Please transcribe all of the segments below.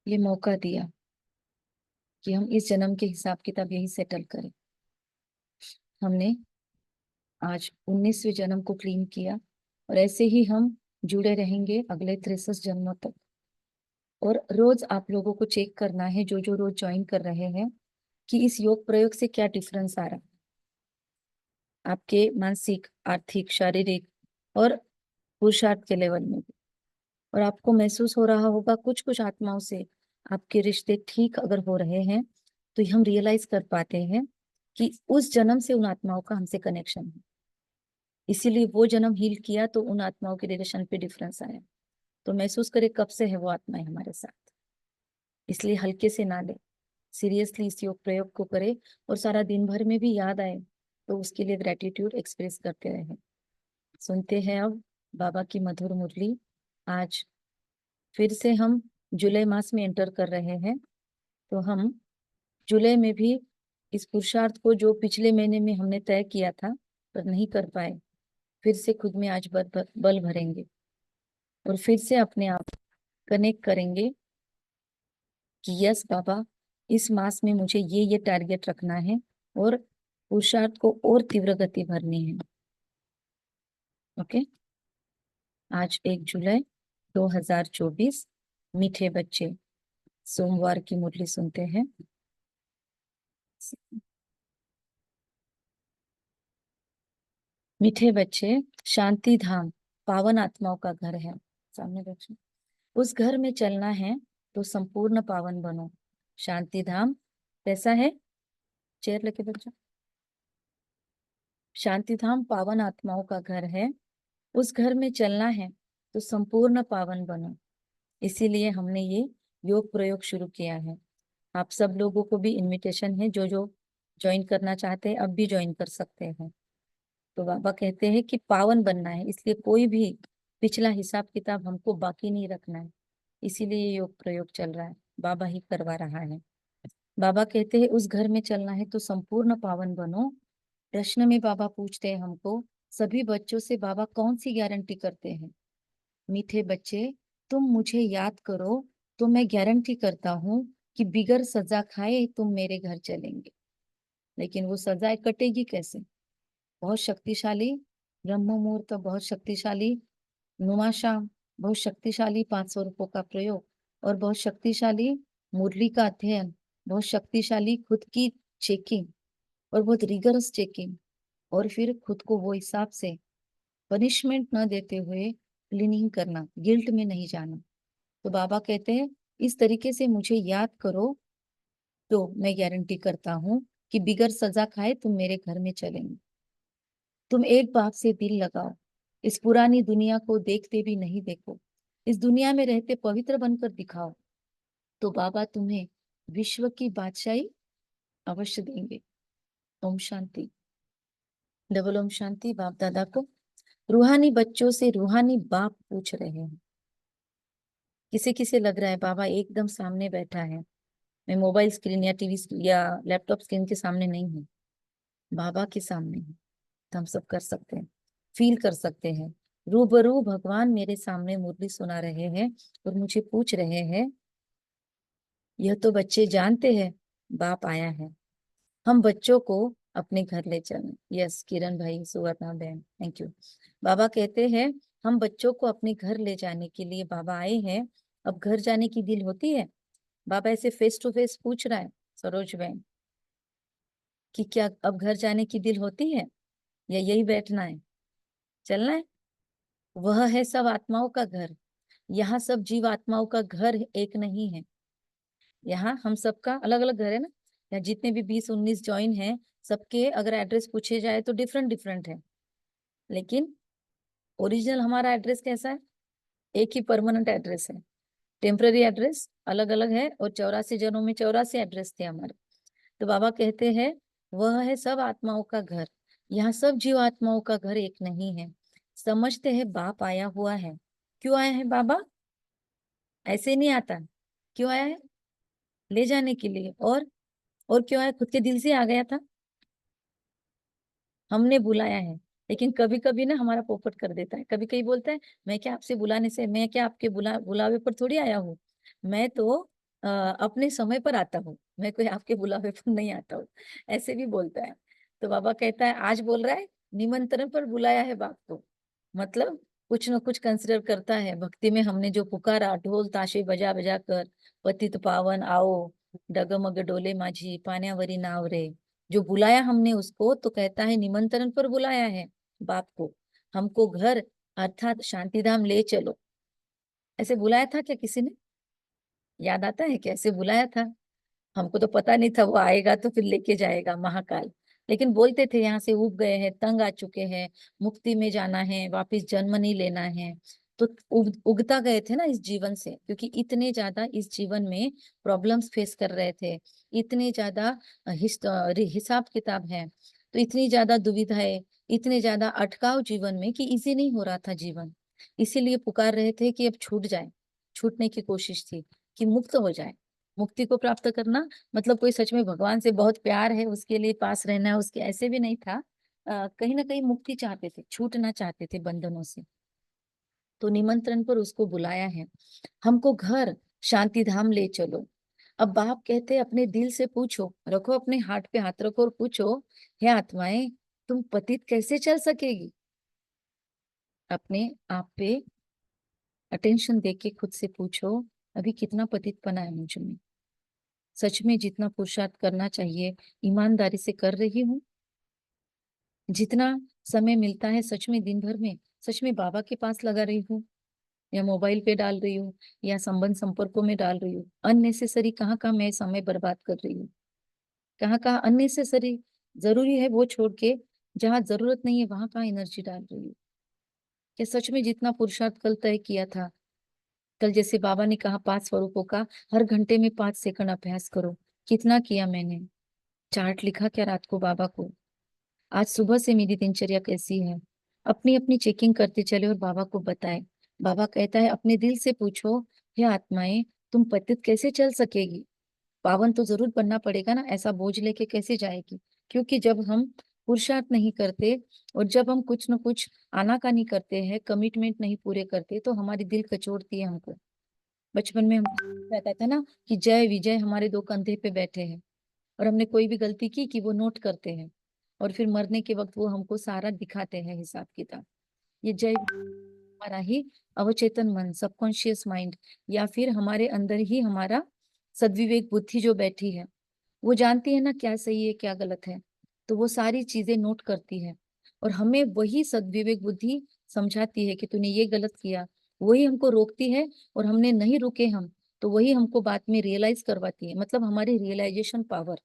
ये मौका दिया कि हम इस जन्म के हिसाब किताब यही सेटल करें। हमने आज 19वें जन्म को क्लीन किया और ऐसे ही हम जुड़े रहेंगे अगले 63 जन्मों तक। और रोज आप लोगों को चेक करना है, जो जो रोज ज्वाइन कर रहे हैं, कि इस योग प्रयोग से क्या डिफरेंस आ रहा है आपके मानसिक, आर्थिक, शारीरिक और पुरुषार्थ के लेवल में भी। और आपको महसूस हो रहा होगा कुछ कुछ आत्माओं से आपके रिश्ते ठीक अगर हो रहे हैं, तो हम रियलाइज कर पाते हैं कि उस जन्म से उन आत्माओं का हमसे कनेक्शन है, इसीलिए वो जन्म हील किया तो उन आत्माओं के रिलेशन पे डिफरेंस आया। तो महसूस करे कब से है वो आत्माएं हमारे साथ। इसलिए हल्के से ना ले, सीरियसली इस योग प्रयोग को करे और सारा दिन भर में भी याद आए तो उसके लिए ग्रेटिट्यूड एक्सप्रेस करते रहे। सुनते हैं अब बाबा की मधुर मुरली। आज फिर से हम जुलाई मास में एंटर कर रहे हैं, तो हम जुलाई में भी इस पुरुषार्थ को जो पिछले महीने में हमने तय किया था पर नहीं कर पाए, फिर से खुद में आज बल भरेंगे और फिर से अपने आप कनेक्ट करेंगे कि यस बाबा, इस मास में मुझे ये टारगेट रखना है और पुरुषार्थ को और तीव्र गति भरनी है। ओके। आज 1 जुलाई 2024, मीठे बच्चे सोमवार की मुरली सुनते हैं। मीठे बच्चे, शांति धाम पावन आत्माओं का घर है। सामने बच्चे, उस घर में चलना है तो संपूर्ण पावन बनो। शांति धाम कैसा है? चेयर लेके बच्चा। शांति धाम पावन आत्माओं का घर है, उस घर में चलना है तो संपूर्ण पावन बनो। इसीलिए हमने ये योग प्रयोग शुरू किया है। आप सब लोगों को भी इनविटेशन है, जो जो ज्वाइन करना चाहते हैं अब भी ज्वाइन कर सकते हैं। तो बाबा कहते हैं कि पावन बनना है, इसलिए कोई भी पिछला हिसाब किताब हमको बाकी नहीं रखना है। इसीलिए ये योग प्रयोग चल रहा है, बाबा ही करवा रहा है। बाबा कहते हैं उस घर में चलना है तो संपूर्ण पावन बनो। प्रश्न में बाबा पूछते हैं हमको, सभी बच्चों से बाबा कौन सी गारंटी करते हैं? मीठे बच्चे, तुम मुझे याद करो तो मैं गारंटी करता हूँ कि बिगर सजा खाए तुम मेरे घर चलेंगे। लेकिन वो सजा कटेगी कैसे? बहुत शक्तिशाली ब्रह्म मुहूर्त, बहुत शक्तिशाली नुमाशाम, बहुत शक्तिशाली 500 का प्रयोग और बहुत शक्तिशाली मुरली का अध्ययन, बहुत शक्तिशाली खुद की चेकिंग और बहुत रिगरस चेकिंग, और फिर खुद को वो हिसाब से पनिशमेंट न देते हुए क्लीनिंग करना, गिल्ट में नहीं जाना। तो बाबा कहते हैं इस तरीके से मुझे याद करो तो मैं गारंटी करता हूँ कि बिगर सजा खाए तुम मेरे घर में चलेंगे। तुम एक बात से दिल लगाओ, इस पुरानी दुनिया को देखते भी नहीं देखो, इस दुनिया में रहते पवित्र बनकर दिखाओ, तो बाबा तुम्हें विश्व की बादशाही अवश्य देंगे। ओम शांति। डबल ओम शांति। बाप दादा को रूहानी बच्चों से रूहानी बाप पूछ रहे हैं। किसी किसी लग रहा है बाबा एकदम सामने बैठा है, मैं मोबाइल स्क्रीन या टीवी या लैपटॉप स्क्रीन के सामने नहीं हूँ, बाबा के सामने हूँ। तो हम सब कर सकते हैं, फील कर सकते हैं, रूबरू भगवान मेरे सामने मुरली सुना रहे हैं और मुझे पूछ रहे हैं। यह तो बच्चे जानते हैं बाप आया है, हम बच्चों को अपने घर ले चलें। यस किरण भाई, सुवर्णा बहन, थैंक यू। बाबा कहते हैं हम बच्चों को अपने घर ले जाने के लिए बाबा आए हैं। अब घर जाने की दिल होती है? बाबा ऐसे फेस टू फेस पूछ रहा है सरोज बहन कि क्या अब घर जाने की दिल होती है या यही बैठना है, चलना है? वह है सब आत्माओं का घर। यहाँ सब जीव आत्माओं का घर एक नहीं है। यहाँ हम सबका अलग अलग घर है ना। यहाँ जितने भी 20-19 ज्वाइन हैं, सबके अगर एड्रेस पूछे जाए तो डिफरेंट डिफरेंट है, लेकिन ओरिजिनल हमारा एड्रेस कैसा है? एक ही परमानेंट एड्रेस है। टेम्पररी एड्रेस अलग अलग है और 84 जनों में 84 एड्रेस थे हमारे। तो बाबा कहते हैं वह है सब आत्माओं का घर। यहाँ सब जीव आत्माओं का घर एक नहीं है। समझते हैं बाप आया हुआ है। क्यों आया है बाबा? ऐसे नहीं आता। क्यों आया है? ले जाने के लिए। और क्यों आया? खुद के दिल से आ गया था, हमने बुलाया है। लेकिन कभी कभी ना हमारा पोपट कर देता है, कभी कभी बोलता है मैं क्या आपसे बुलाने से, मैं क्या आपके बुलावे पर थोड़ी आया हूँ, मैं तो अपने समय पर आता हूँ, मैं कोई आपके बुलावे पर नहीं आता हूँ, ऐसे भी बोलता है। तो बाबा कहता है आज बोल रहा है निमंत्रण पर बुलाया है बाप को, मतलब कुछ न कुछ कंसिडर करता है। भक्ति में हमने जो पुकारा ढोल ताशे बजा बजा कर, पतित पावन आओ, डगमग डोले माझी पान्यावरी नाव रे, जो बुलाया हमने उसको, तो कहता है निमंत्रण पर बुलाया है बाप को, हमको घर अर्थात शांतिधाम ले चलो। ऐसे बुलाया था क्या किसी ने? याद आता है कैसे बुलाया था? हमको तो पता नहीं था वो आएगा तो फिर लेके जाएगा महाकाल। लेकिन बोलते थे यहाँ से उब गए हैं, तंग आ चुके हैं, मुक्ति में जाना है, वापिस जन्म नहीं लेना है। तो उगता गए थे ना इस जीवन से, क्योंकि इतने ज्यादा इस जीवन में प्रॉब्लम्स फेस कर रहे थे, इतने ज्यादा हिसाब किताब है, तो इतनी ज्यादा दुविधाएं, इतने ज्यादा अटकाव जीवन में कि इजी नहीं हो रहा था जीवन। इसीलिए पुकार रहे थे कि अब छूट जाए, छूटने की कोशिश थी कि मुक्त हो जाए। मुक्ति को प्राप्त करना मतलब कोई सच में भगवान से बहुत प्यार है उसके लिए पास रहना है उसके, ऐसे भी नहीं था। कहीं ना कहीं मुक्ति चाहते थे, छूटना चाहते थे बंधनों से। तो निमंत्रण पर उसको बुलाया है, हमको घर शांति धाम ले चलो। अब बाप कहते अपने दिल से पूछो, रखो अपने हाथ पे हाथ रखो और पूछो, हे आत्माएं तुम पतित कैसे चल सकेगी? अपने आप पे अटेंशन दे के खुद से पूछो, अभी कितना पतितपना है मुझ में? सच में जितना पुरुषार्थ करना चाहिए ईमानदारी से कर रही हूँ? जितना समय मिलता है सच में दिन भर में, सच में बाबा के पास लगा रही हूँ, या मोबाइल पे डाल रही हूँ, या संबंध संपर्कों में डाल रही हूँ? अननेसेसरी कहाँ कहाँ मैं समय बर्बाद कर रही हूँ, कहाँ कहाँ अननेसेसरी जरूरी है वो छोड़ के जहाँ जरूरत नहीं है वहां कहाँ एनर्जी डाल रही हूँ? क्या सच में जितना पुरुषार्थ कल तय किया था, कल जैसे बाबा ने कहा 5 स्वरूपों का हर घंटे में 5 सेकंड अभ्यास करो, कितना किया मैंने? चार्ट लिखा क्या रात को बाबा को? आज सुबह से मेरी दिनचर्या कैसी है? अपनी अपनी चेकिंग करते चले और बाबा को बताए। बाबा कहता है अपने दिल से पूछो, हे आत्माएं तुम पतित कैसे चल सकेगी? पावन तो जरूर बनना पड़ेगा ना, ऐसा बोझ लेके कैसे जाएगी? क्योंकि जब हम पुरुषार्थ नहीं करते और जब हम कुछ न कुछ आनाकानी करते हैं, कमिटमेंट नहीं पूरे करते, तो हमारी दिल कचोड़ती है हमको। बचपन में हम कहता था ना कि जय विजय हमारे 2 कंधे पे बैठे हैं, और हमने कोई भी गलती की कि वो नोट करते हैं, और फिर मरने के वक्त वो हमको सारा दिखाते हैं हिसाब किताब। ये जय हमारा ही अवचेतन मन, सबकॉन्शियस माइंड, या फिर हमारे अंदर ही हमारा सद्विवेक बुद्धि जो बैठी है, वो जानती है ना क्या सही है क्या गलत है, तो वो सारी चीजें नोट करती है, और हमें वही सद्विवेक बुद्धि समझाती है कि तूने ये गलत किया, वही हमको रोकती है, और हमने नहीं रुके हम, तो वही हमको बाद में रियलाइज करवाती है, मतलब हमारी रियलाइजेशन पावर,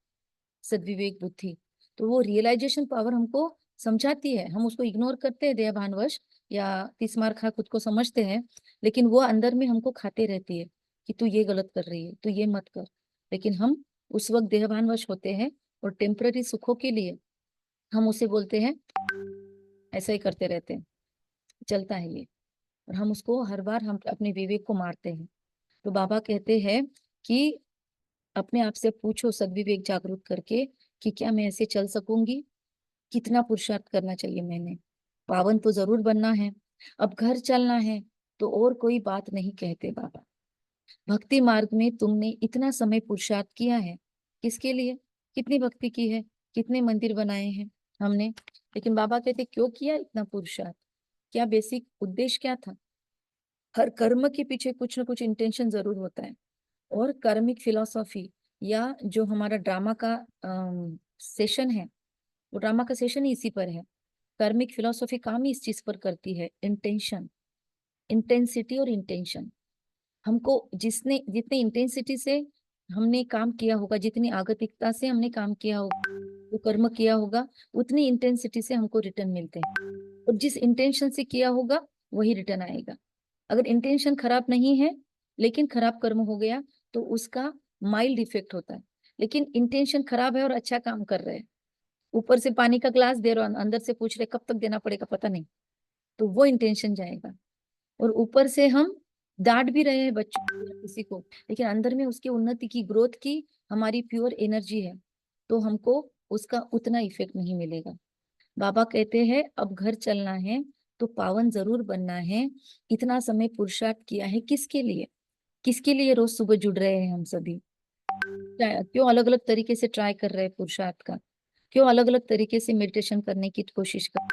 सद्विवेक बुद्धि। तो वो रियलाइजेशन पावर हमको समझाती है, हम उसको इग्नोर करते हैं देहभानवश, या 30 मार खा खुद को समझते हैं, लेकिन वो अंदर में हमको खाते रहती है कि तू ये गलत कर रही है, तू ये मत कर। लेकिन हम उस वक्त देहभानवश होते हैं, और टेम्पररी सुखों के लिए हम उसे बोलते हैं, ऐसा ही करते रहते हैं, चलता है ये, और हम उसको हर बार हम अपने विवेक को मारते हैं। तो बाबा कहते हैं कि अपने आप से पूछो सद्विवेक जागरूक करके कि क्या मैं ऐसे चल सकूंगी? कितना पुरुषार्थ करना चाहिए मैंने? पावन तो जरूर बनना है, अब घर चलना है, तो और कोई बात नहीं कहते बाबा। भक्ति मार्ग में तुमने इतना समय पुरुषार्थ किया है, किसके लिए? कितनी भक्ति की है, कितने मंदिर बनाए हैं हमने, लेकिन बाबा कहते क्यों किया इतना पुरुषार्थ? क्या बेसिक उद्देश्य क्या था? हर कर्म के पीछे कुछ ना कुछ इंटेंशन जरूर होता है, और कर्मिक फिलॉसफी, या जो हमारा ड्रामा का सेशन है, वो ड्रामा का सेशन ही इसी पर है। कर्मिक फिलॉसफी काम ही इस चीज पर करती है, इंटेंशन, इंटेंसिटी और इंटेंशन। हमको जिसने जितने इंटेंसिटी से हमने काम किया होगा, जितनी आगतिकता से हमने काम किया होगा, जो कर्म किया होगा, उतनी इंटेंसिटी से हमको रिटर्न मिलते हैं, और जिस इंटेंशन से किया होगा वही रिटर्न आएगा। अगर इंटेंशन खराब नहीं है लेकिन खराब कर्म हो गया, तो उसका माइल्ड इफेक्ट होता है। लेकिन इंटेंशन खराब है और अच्छा काम कर रहे हैं, ऊपर से पानी का ग्लास दे रहे हो, अंदर से पूछ रहे कब तक देना पड़ेगा पता नहीं, तो वो इंटेंशन जाएगा। और ऊपर से हम डांट भी रहे हैं बच्चों को या किसी को, लेकिन अंदर में उसकी उन्नति की, ग्रोथ की हमारी प्योर एनर्जी है, तो हमको उसका उतना इफेक्ट नहीं मिलेगा। बाबा कहते हैं अब घर चलना है तो पावन जरूर बनना है। इतना समय पुरुषार्थ किया है किसके लिए? किसके लिए रोज सुबह जुड़ रहे हैं हम सभी? क्यों अलग अलग तरीके से ट्राई कर रहे हैं पुरुषार्थ का? क्यों अलग अलग तरीके से मेडिटेशन करने की कोशिश कर?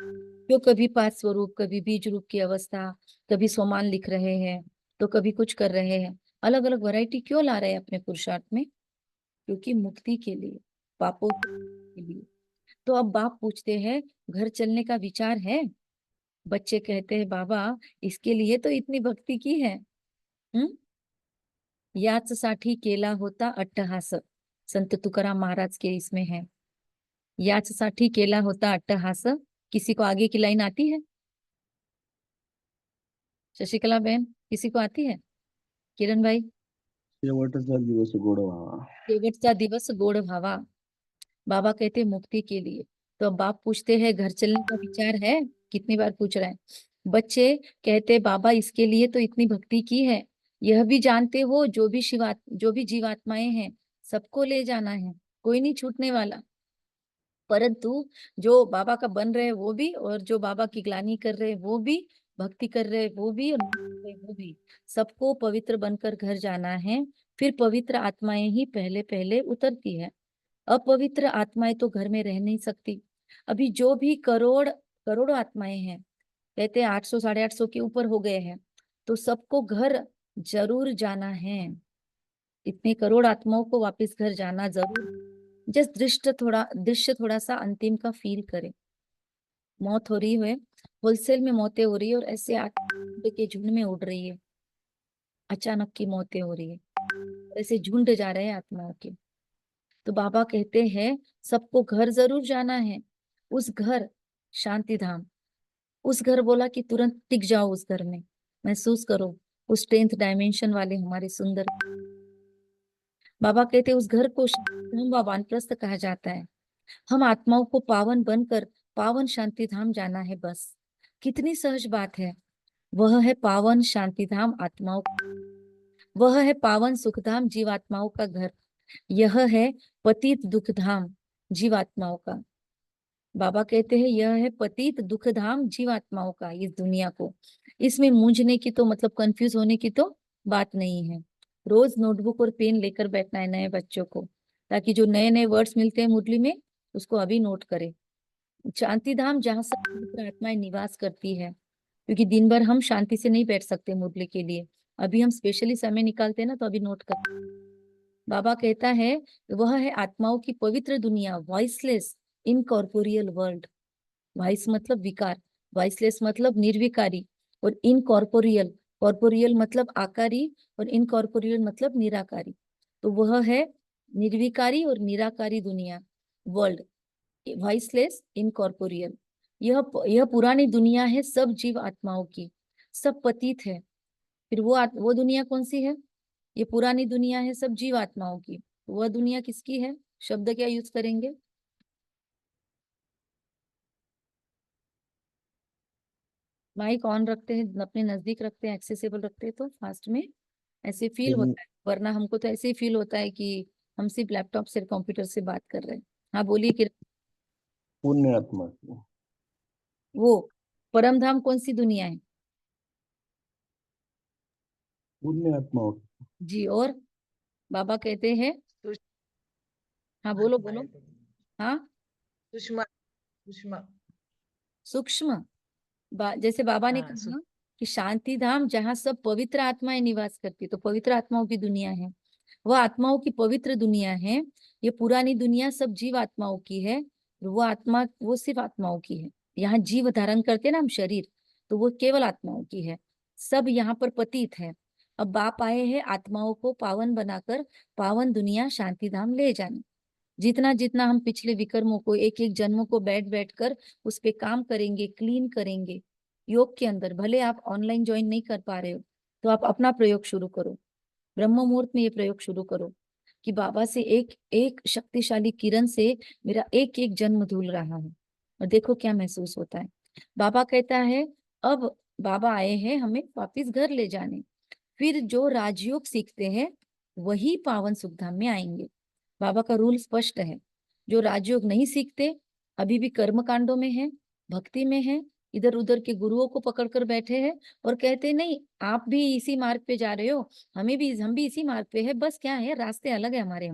क्यों कभी पांच स्वरूप, कभी बीज रूप की अवस्था, कभी सोमान लिख रहे हैं, तो कभी कुछ कर रहे हैं? अलग अलग वैरायटी क्यों ला रहे हैं अपने पुरुषार्थ में? क्योंकि मुक्ति के लिए, पापों के लिए। तो अब बाप पूछते हैं, घर चलने का विचार है? बच्चे कहते हैं, बाबा इसके लिए तो इतनी भक्ति की है। याचसाठी केला होता अट्टहास, संत तुकाराम महाराज के इसमें है। याचसाठी केला होता अट्टहास। किसी को आगे की लाइन आती है? शशिकला बहन, किसी को आती है? किरण भाई? शेवटचा दिवस गोड व्हावा. शेवटचा दिवस गोड भावा। बाबा कहते मुक्ति के लिए। तो अब बाप पूछते हैं, घर चलने का विचार है? कितनी बार पूछ रहे हैं। बच्चे कहते, बाबा इसके लिए तो इतनी भक्ति की है। यह भी जानते हो, जो भी जीवात्माएं हैं, सबको ले जाना है, कोई नहीं छूटने वाला। परंतु जो बाबा का बन रहे वो भी, और जो बाबा की ग्लानि कर रहे वो भी, भक्ति कर रहे वो भी, और वो भी, सबको पवित्र बनकर घर जाना है। फिर पवित्र आत्माएं ही पहले पहले उतरती है। अपवित्र आत्माएं तो घर में रह नहीं सकती। अभी जो भी करोड़ों आत्माएं हैं, कहते हैं 800 850 के ऊपर हो गए हैं, तो सबको घर जरूर जाना है। इतने करोड़ आत्माओं को वापस घर जाना जरूर। जस्ट दृश्य थोड़ा सा अंतिम का फील करे। मौत हो रही है, होलसेल में मौतें हो रही है, और ऐसे आत्मा के झुंड में उड़ रही है। अचानक की मौतें हो रही है, ऐसे झुंड जा रहे हैं आत्माओं के। तो बाबा कहते हैं, सबको घर जरूर जाना है। उस घर, शांति धाम। उस घर बोला कि तुरंत टिक जाओ उस घर में, महसूस करो उस 10th डायमेंशन वाले हमारे सुंदर। बाबा कहते उस घर को शांतिधाम व वानप्रस्थ कहा जाता है। हम आत्माओं को पावन बनकर पावन शांति धाम जाना है बस। कितनी सहज बात है। वह है पावन शांति धाम आत्माओं, वह है पावन सुखधाम जीवात्माओं का घर। यह है पतित दुख धाम जीवात्माओं का। बाबा कहते हैं, यह है पतित दुख धाम जीवात्माओं का, इस दुनिया को। इसमें मूंझने की तो मतलब कंफ्यूज होने की तो बात नहीं है। रोज नोटबुक और पेन लेकर बैठना है नए बच्चों को, ताकि जो नए नए वर्ड्स मिलते हैं मुरली में, उसको अभी नोट करे। शांति धाम जहाँ सब पवित्र आत्माएं निवास करती है, क्योंकि दिन भर हम शांति से नहीं बैठ सकते मुरली के लिए। अभी हम स्पेशली समय निकालते हैं ना, तो अभी नोट कर। बाबा कहता है, वह है आत्माओं की पवित्र दुनिया, वॉइसलेस इनकॉर्पोरियल वर्ल्ड। वॉइस मतलब विकार, वॉइसलेस मतलब निर्विकारी, और इनकॉर्पोरियल, कॉर्पोरियल मतलब आकारी, और इनकॉर्पोरियल मतलब निराकारी। तो वह है निर्विकारी और निराकारी दुनिया, वर्ल्ड, वॉइसलेस इनकॉर्पोरियल। यह पुरानी दुनिया है सब जीव आत्माओं की, सब पतित है। फिर वो दुनिया कौन सी है? ये पुरानी दुनिया है सब जीव आत्माओं की। वह दुनिया किसकी है? शब्द क्या यूज करेंगे? माइक ऑन रखते हैं, अपने नजदीक रखते हैं, एक्सेसिबल रखते हैं, तो फास्ट में ऐसे फील होता है। वरना हमको तो ऐसे ही फील होता है कि हम सिर्फ लैपटॉप से, कंप्यूटर से बात कर रहे हैं। हाँ बोलिए कि पुण्य आत्मा. वो परम धाम कौन सी दुनिया है? पुण्य आत्मा. जी, और बाबा कहते हैं, हाँ बोलो आत्मा बोलो। येते. हाँ, सूक्ष्म सूक्ष्म. सूक्ष्म। जैसे बाबा ने हाँ कहा कि शांति धाम जहाँ सब पवित्र आत्माएं निवास करती, तो पवित्र आत्माओं की दुनिया है। वह आत्माओं की पवित्र दुनिया है। ये पुरानी दुनिया सब जीव आत्माओं की है। वो आत्मा, वो सिर्फ आत्माओं की है। यहाँ जीव धारण करते ना हम शरीर, तो वो केवल आत्माओं की है। सब यहाँ पर पतित है। अब बाप आए हैं आत्माओं को पावन बनाकर पावन दुनिया शांति धाम ले जाने। जितना जितना हम पिछले विकर्मों को, एक एक जन्मों को बैठ बैठ कर उस पे काम करेंगे, क्लीन करेंगे योग के अंदर। भले आप ऑनलाइन ज्वाइन नहीं कर पा रहे हो, तो आप अपना प्रयोग शुरू करो। ब्रह्म मुहूर्त में ये प्रयोग शुरू करो कि बाबा से एक एक शक्तिशाली किरण से मेरा एक एक जन्म धुल रहा है, और देखो क्या महसूस होता है। बाबा कहता है, अब बाबा आए हैं हमें वापिस घर ले जाने। फिर जो राजयोग सीखते हैं वही पावन सुखधाम में आएंगे। बाबा का रूल स्पष्ट है। जो राजयोग नहीं सीखते, अभी भी कर्म कांडों में है, भक्ति में है, इधर उधर के गुरुओं को पकड़ कर बैठे हैं और कहते नहीं आप भी इसी मार्ग पे जा रहे हो, हम भी इसी मार्ग पे है, बस क्या है रास्ते अलग है हमारे,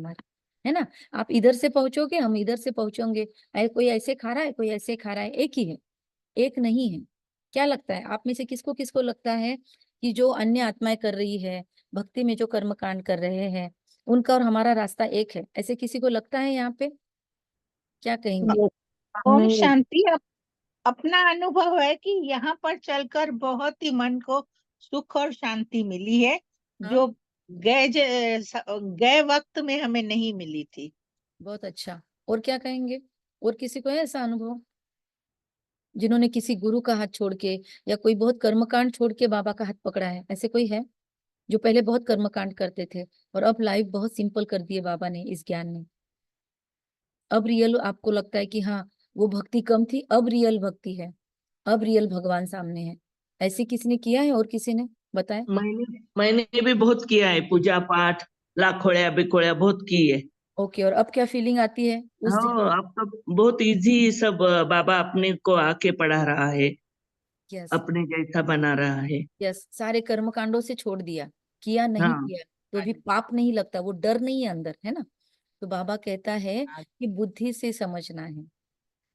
है ना। आप इधर से पहुंचोगे, हम इधर से पहुंचोगे, कोई ऐसे खा रहा है, कोई ऐसे खा रहा है, एक ही है, एक नहीं है। क्या लगता है आप में से किसको किसको लगता है कि जो अन्य आत्माएं कर रही है, भक्ति में जो कर्म कांड कर रहे हैं, उनका और हमारा रास्ता एक है? ऐसे किसी को लगता है यहाँ पे? क्या कहेंगे? ओम शांति। अपना अनुभव है कि यहाँ पर चलकर बहुत ही मन को सुख और शांति मिली है, हाँ, जो गए वक्त में हमें नहीं मिली थी। बहुत अच्छा। और क्या कहेंगे? और किसी को है ऐसा अनुभव जिन्होंने किसी गुरु का हाथ छोड़ के या कोई बहुत कर्मकांड छोड़ के बाबा का हाथ पकड़ा है? ऐसे कोई है जो पहले बहुत कर्मकांड करते थे और अब लाइफ बहुत सिंपल कर दिए बाबा ने इस ज्ञान ने? अब रियल आपको लगता है कि हाँ वो भक्ति कम थी, अब रियल भक्ति है, अब रियल भगवान सामने है? ऐसे किसी ने किया है और किसी ने बताए? मैंने भी बहुत किया है, पूजा पाठ, लाखोड़िया बिकोड़िया बहुत की है। ओके, और अब क्या फीलिंग आती है उस दिन? हाँ, अब तो बहुत इजी सब, बाबा अपने को आके पढ़ा रहा है, यस, अपने जैसा बना रहा है। यस, सारे कर्म कांडों से छोड़ दिया, किया नहीं हाँ, किया तो भी पाप नहीं लगता, वो डर नहीं है अंदर, है ना। तो बाबा कहता है हाँ, कि बुद्धि से समझना है,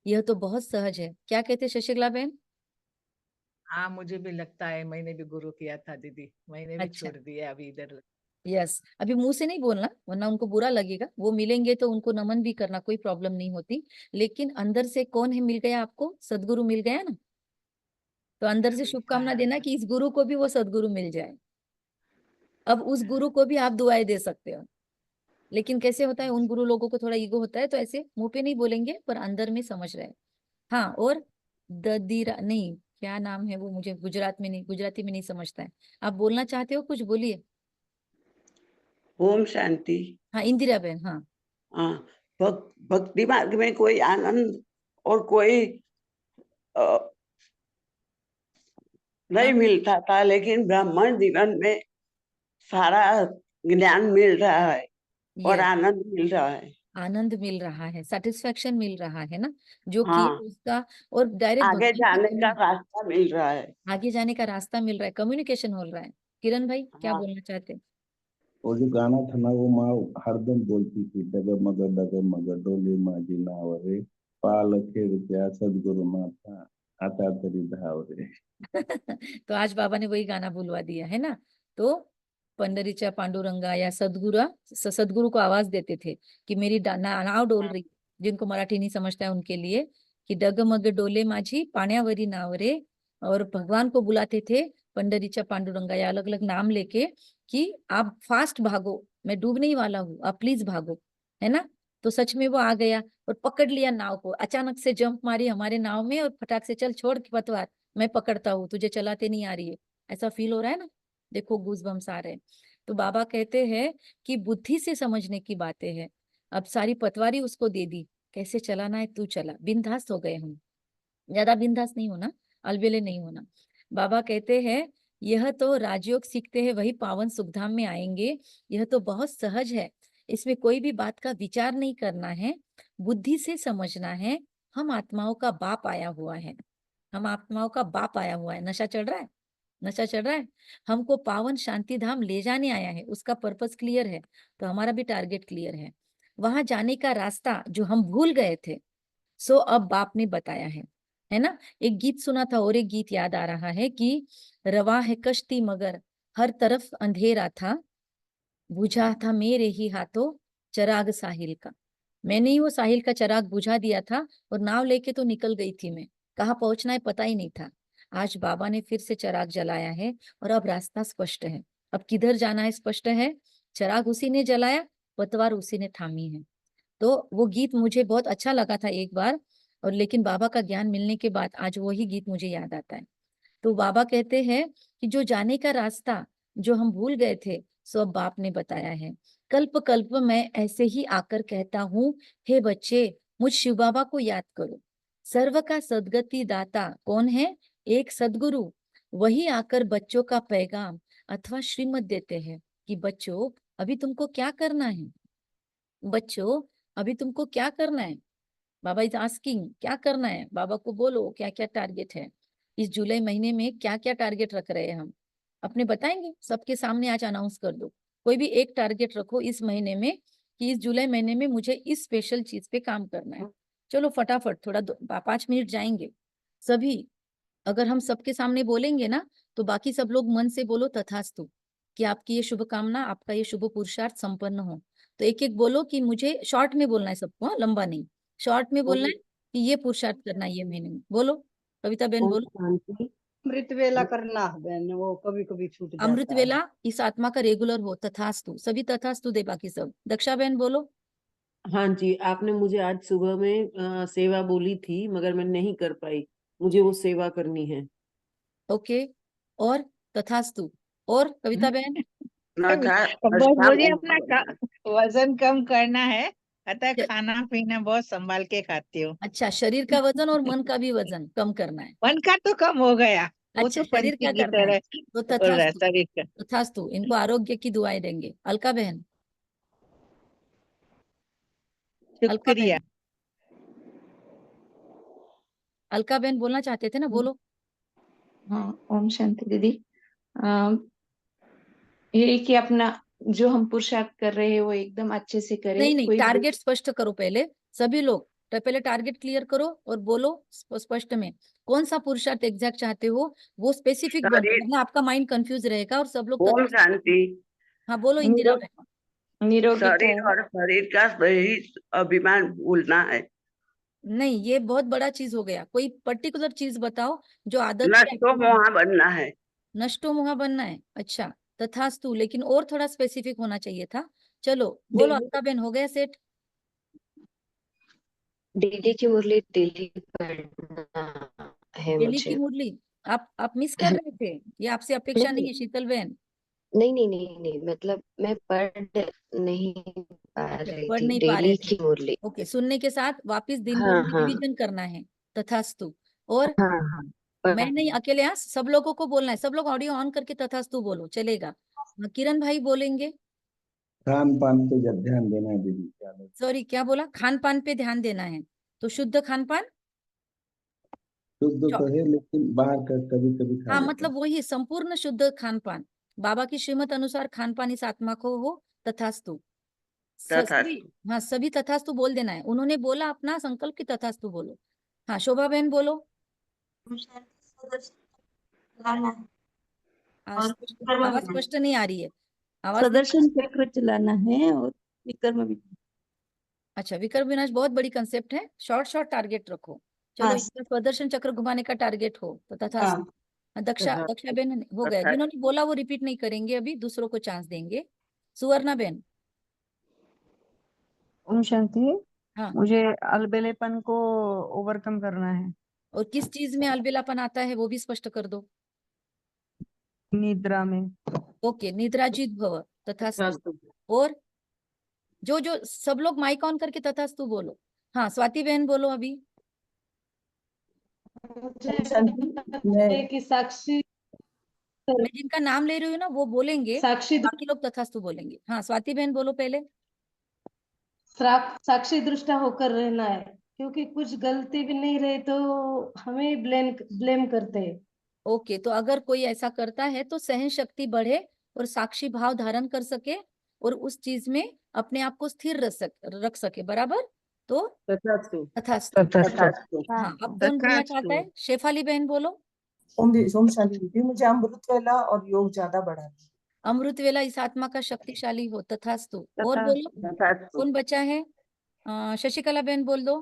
यह तो बहुत सहज है। क्या कहते शशिकला बहन? हाँ, मुझे भी लगता है, मैंने भी गुरु किया था दीदी, मैंने भी अच्छा, छोड़ दिया अभी इधर। यस, अभी मुंह से नहीं बोलना वरना उनको बुरा लगेगा, वो मिलेंगे तो उनको नमन भी करना, कोई प्रॉब्लम नहीं होती, लेकिन अंदर से कौन है मिल गया आपको? सदगुरु मिल गया ना, तो अंदर से शुभकामना देना कि इस गुरु को भी वो सदगुरु मिल जाए। अब उस गुरु को भी आप दुआएं दे सकते हो, लेकिन कैसे होता है, उन गुरु लोगों को थोड़ा ईगो होता है तो ऐसे मुंह पे नहीं बोलेंगे पर अंदर में समझ रहे हैं। हाँ, और ददीरा नहीं, क्या नाम है वो, मुझे गुजरात में नहीं, गुजराती में नहीं समझता है। आप बोलना चाहते हो, कुछ बोलिए। ओम शांति। हाँ, इंदिरा बहन, हाँ। हाँ, भक्ति मार्ग में कोई आनंद और कोई नहीं हाँ, मिलता था, लेकिन ब्राह्मण जीवन में सारा ज्ञान मिल रहा है और यस, आनंद मिल रहा है। आनंद मिल रहा है, सेटिस्फेक्शन मिल रहा है ना, जो कि हाँ, उसका, और डायरेक्ट आगे भगवान की जाने का कम्युनिकेशन, रास्ता मिल रहा है। आगे जाने का रास्ता मिल रहा है, कम्युनिकेशन हो रहा है। किरण भाई क्या हाँ, बोलना चाहते हैं? और जो गाना था ना वो माँ हरदम बोलती थी, डगर मगर डोली माझी नाव रे, पाल खेर त्या सदगुरु माता आता तरी धाव रे। तो आज बाबा ने वही गाना बुलवा दिया है ना। तो पंडरीचा पांडुरंगा या सदगुरु को आवाज देते थे कि मेरी नाव डोल रही, जिनको मराठी नहीं समझता है उनके लिए, कि डगमग डोले माझी पाण्यावरी नाव रे। और भगवान को बुलाते थे पंडरीचा पांडुरंगा या अलग अलग नाम लेके कि आप फास्ट भागो, मैं डूबने ही वाला हूँ, आप प्लीज भागो, है ना। तो सच में वो आ गया और पकड़ लिया नाव को, अचानक से जंप मारी हमारे नाव में और फटाक से चल छोड़ के पतवार, मैं पकड़ता हूँ, तुझे चलाते नहीं आ रही है, ऐसा फील हो रहा है ना। देखो गूज़बम्स आ रहे हैं। तो बाबा कहते हैं कि बुद्धि से समझने की बातें हैं। अब सारी पतवारी उसको दे दी, कैसे चलाना है तू चला, बिंदास हो गए हम। ज्यादा बिंदास नहीं होना, अलबेले नहीं होना। बाबा कहते हैं यह तो राजयोग सीखते हैं वही पावन सुखधाम में आएंगे, यह तो बहुत सहज है, इसमें कोई भी बात का विचार नहीं करना है, बुद्धि से समझना है। हम आत्माओं का बाप आया हुआ है, हम आत्माओं का बाप आया हुआ है। नशा चढ़ रहा है, नशा चढ़ रहा है, हमको पावन शांति धाम ले जाने आया है, उसका पर्पस क्लियर है, तो हमारा भी टारगेट क्लियर है। वहां जाने का रास्ता जो हम भूल गए थे, सो अब बाप ने बताया है ना। एक गीत सुना था और एक गीत याद आ रहा है कि रवा है कश्ती मगर हर तरफ अंधेरा था, बुझा था मेरे ही हाथों चराग साहिल का। मैंने ही वो साहिल का चराग बुझा दिया था और नाव लेके तो निकल गई थी मैं, कहाँ पहुंचना है पता ही नहीं था। आज बाबा ने फिर से चराग जलाया है और अब रास्ता स्पष्ट है, अब किधर जाना है स्पष्ट है। चराग उसी ने जलाया, पतवार उसी ने थामी है। तो वो गीत मुझे बहुत अच्छा लगा था एक बार, और लेकिन बाबा का ज्ञान मिलने के बाद आज वही गीत मुझे याद आता है। तो बाबा कहते हैं कि जो जाने का रास्ता जो हम भूल गए थे, सो अब बाप ने बताया है। कल्प कल्प मैं ऐसे ही आकर कहता हूँ, हे बच्चे मुझ शिव बाबा को याद करो। सर्व का सदगति दाता कौन है? एक सदगुरु, वही आकर बच्चों का पैगाम अथवा श्रीमत देते हैं कि बच्चों अभी तुमको क्या करना है, बच्चों अभी तुमको क्या करना है। बाबा इज आस्किंग क्या करना है, बाबा को बोलो क्या क्या टारगेट है। इस जुलाई महीने में क्या क्या टारगेट रख रहे हैं हम अपने बताएंगे सबके सामने, आज अनाउंस कर दो। कोई भी एक टारगेट रखो इस महीने में कि इस जुलाई महीने में मुझे इस स्पेशल चीज पे काम करना है। चलो फटाफट, थोड़ा 5 मिनट जाएंगे सभी। अगर हम सबके सामने बोलेंगे ना तो बाकी सब लोग मन से बोलो तथास्तु, कि आपकी ये शुभकामना, आपका ये शुभ पुरुषार्थ संपन्न हो। तो एक एक बोलो कि मुझे शॉर्ट में बोलना है सबको, हाँ, लंबा नहीं, शॉर्ट में बोलना है कि ये पुरुषार्थ करना है ये महीने में। बोलो कविता बहन, ओम बोलो। शांति। अमृत वेला करना है बहन, वो कभी कभी छूट अमृत जाता है। वेला इस आत्मा का रेगुलर हो, तथास्तु। सभी तथास्तु दे बाकी सब। दक्षा बहन बोलो। हाँ जी, आपने मुझे आज सुबह में सेवा बोली थी मगर मैं नहीं कर पाई, मुझे वो सेवा करनी है। ओके, और तथास्तु। और कविता बहन, बस मुझे अपना वजन कम करना है, अतः च- खाना पीना बहुत संभाल के खाती हूँ। अच्छा, शरीर का वजन और मन का भी वजन कम करना है। मन का तो कम हो गया, वो अच्छा, तो शरीर पंछी का की करना है तरह तो उड़ रहा है तथास्तु। शरीर का। तथास्तु, इनको आरोग्य की दुआएं देंगे। अलका बहन, अलका शुक्रिया। बहन, अलका बहन बोलना चाहते थे ना, बोलो। हाँ, ओम शांति दीदी। ये कि अपना जो हम पुरुषार्थ कर रहे हैं वो एकदम अच्छे से करें। नहीं नहीं, कोई टारगेट स्पष्ट करो पहले सभी लोग। तो पहले टारगेट क्लियर करो और बोलो स्पष्ट में कौन सा पुरुषार्थ एग्जैक्ट चाहते हो, वो स्पेसिफिक बनो, शरीर वरना आपका माइंड कंफ्यूज रहेगा और सब लोग ओम शांति। हाँ बोलो इंदिरा बहन। निरोगिता शरीर और शरीर का सही अभिमान भूलना है। नहीं, ये बहुत बड़ा चीज हो गया। कोई पर्टिकुलर चीज बताओ जो आदत से नष्टो मोहा बनना है। नष्टो मुहा बनना है। अच्छा, तथास्तु, लेकिन और थोड़ा स्पेसिफिक होना चाहिए था। चलो बोलो अलका बहन, हो गया सेट। डेली की मुरली डेली पढ़ना है डेली की मुझे। मुरली आप मिस कर रहे थे, ये आपसे अपेक्षा नहीं नहीं है शीतल बहन। नहीं नहीं नहीं नहीं, मतलब मैं पढ़ नहीं पा अच्छा, रही पढ़ थी नहीं पा रहे डेली थे। की मुरली। ओके, सुनने के साथ वापस दिन भर हाँ में हाँ रिवीजन करना है। तथास्तु। और हाँ हाँ। मैं नहीं अकेले, यहाँ सब लोगों को बोलना है। सब लोग ऑडियो ऑन करके तथास्तु बोलो, चलेगा। किरण भाई बोलेंगे। खान पान पे जब ध्यान देना है दीदी, क्या बोलते हैं? सॉरी, क्या बोला? खान पान पे ध्यान देना है, तो शुद्ध खान पान। शुद्ध तो है लेकिन बाहर का कभी कभी खा हाँ, लेते हैं। मतलब वही संपूर्ण शुद्ध खान पान, बाबा की श्रीमत अनुसार खान पान इस आत्मा को हो। तथास्तु। सभी, तथास्तु। हाँ सभी तथास्तु बोल देना है। उन्होंने बोला अपना संकल्प की तथास्तु बोलो। हाँ शोभा बहन बोलो। और आवाज स्पष्ट नहीं आ रही है, आवाज नहीं। सुदर्शन चक्र चलाना है और विक्रम भी। अच्छा, विक्रम विनाश बहुत बड़ी कंसेप्ट है, शॉर्ट शॉर्ट टारगेट रखो। चलो, हाँ इसका प्रदर्शन चक्र घुमाने का टारगेट हो तो तथास्तु। हाँ। दक्षा दक्षा बहन हो गया, तथास्तु। जिन्होंने बोला वो रिपीट नहीं करेंगे, अभी दूसरों को चांस देंगे। सुवर्णा बहन। ओम शांति। हाँ, मुझे अलबेलेपन को ओवरकम करना है। और किस चीज में अलबेलापन आता है वो भी स्पष्ट कर दो। निद्रा में। ओके, निद्राजीत भव, तथास्तु। तथास्तु। और जो जो सब लोग माइक ऑन करके तथास्तु बोलो। हाँ स्वाति बहन बोलो अभी। मैं कि साक्षी मैं जिनका नाम ले रही हूँ ना वो बोलेंगे, साक्षी बाकी लोग तथास्तु बोलेंगे। हाँ स्वाति बहन बोलो पहले। साक्षी दृष्टा होकर रहना है, क्योंकि कुछ गलती भी नहीं रहे तो हमें ब्लेम करते हैं। ओके, तो अगर कोई ऐसा करता है तो सहन शक्ति बढ़े और साक्षी भाव धारण कर सके और उस चीज में अपने आप को स्थिर रख सके, बराबर। तो तथास्तु। तथास्तु। तथास्तु। हाँ, अब कौन बोलना चाहता है? शेफाली बहन बोलो। ओम शांति दीदी, मुझे अमृत वेला और योग ज्यादा बढ़ाना है। अमृत वेला इस आत्मा का शक्तिशाली हो, तथास्तु। और बोलो, तथास्तु। कौन बचा है? शशिकला बहन बोल दो।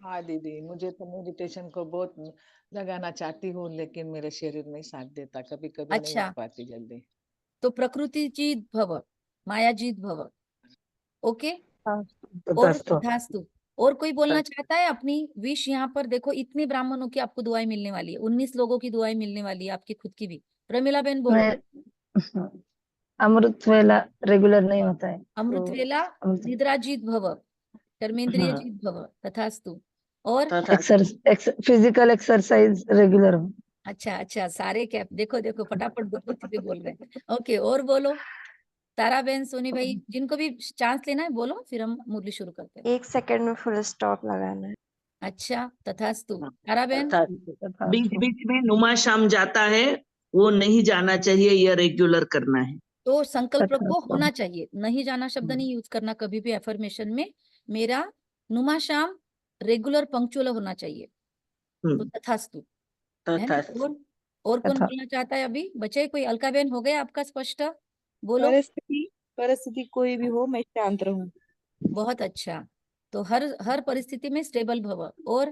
हाँ दीदी, मुझे तो मेडिटेशन को बहुत लगाना चाहती हूँ, लेकिन मेरे शरीर नहीं साथ देता, कभी कभी नहीं अच्छा, हो पाती जल्दी। तो प्रकृति जीत भव, माया जीत भव। ओके, और तथास्तु। तथास्तु। और कोई बोलना चाहता है अपनी विश? यहाँ पर देखो, इतने ब्राह्मणों की आपको दुआएं मिलने वाली है, 19 लोगों की दुआएं मिलने वाली है, आपकी खुद की भी। प्रमिला बहन बोलो। मैं अमृत वेला रेगुलर नहीं होता है अमृत तो वेला निद्रा जीत भव, कर्मेंद्रिय हाँ, जीत भव, तथास्तु। और फिजिकल एक्सरसाइज रेगुलर हो। अच्छा अच्छा, सारे क्या देखो देखो फटाफट बोलो, कितने बोल रहे हैं। ओके, और बोलो। तारा बहन, सोनी भाई, जिनको भी चांस लेना है बोलो, फिर हम मुरली शुरू करते हैं। 1 सेकंड में फुल स्टॉप लगाना है। अच्छा, तथास्तु। हाँ, तारा बहन, तथा बीच बीच में नुमा शाम जाता है, वो नहीं जाना चाहिए, यह रेगुलर करना है। तो संकल्प रखो तथास्तु। होना चाहिए, नहीं जाना शब्द नहीं यूज करना कभी भी एफर्मेशन में। मेरा नुमा शाम रेगुलर पंक्चुअल होना चाहिए, तो हम्म, तथास्तु, है ना। तथा और कौन तथा बोलना चाहता है अभी? बचे कोई? अलका बहन हो गया आपका स्पष्ट? बोलो। परिस्थिति परिस्थिति कोई भी हो, मैं शांत रहूं। बहुत अच्छा। तो हर परिस्थिति में स्टेबल भव। और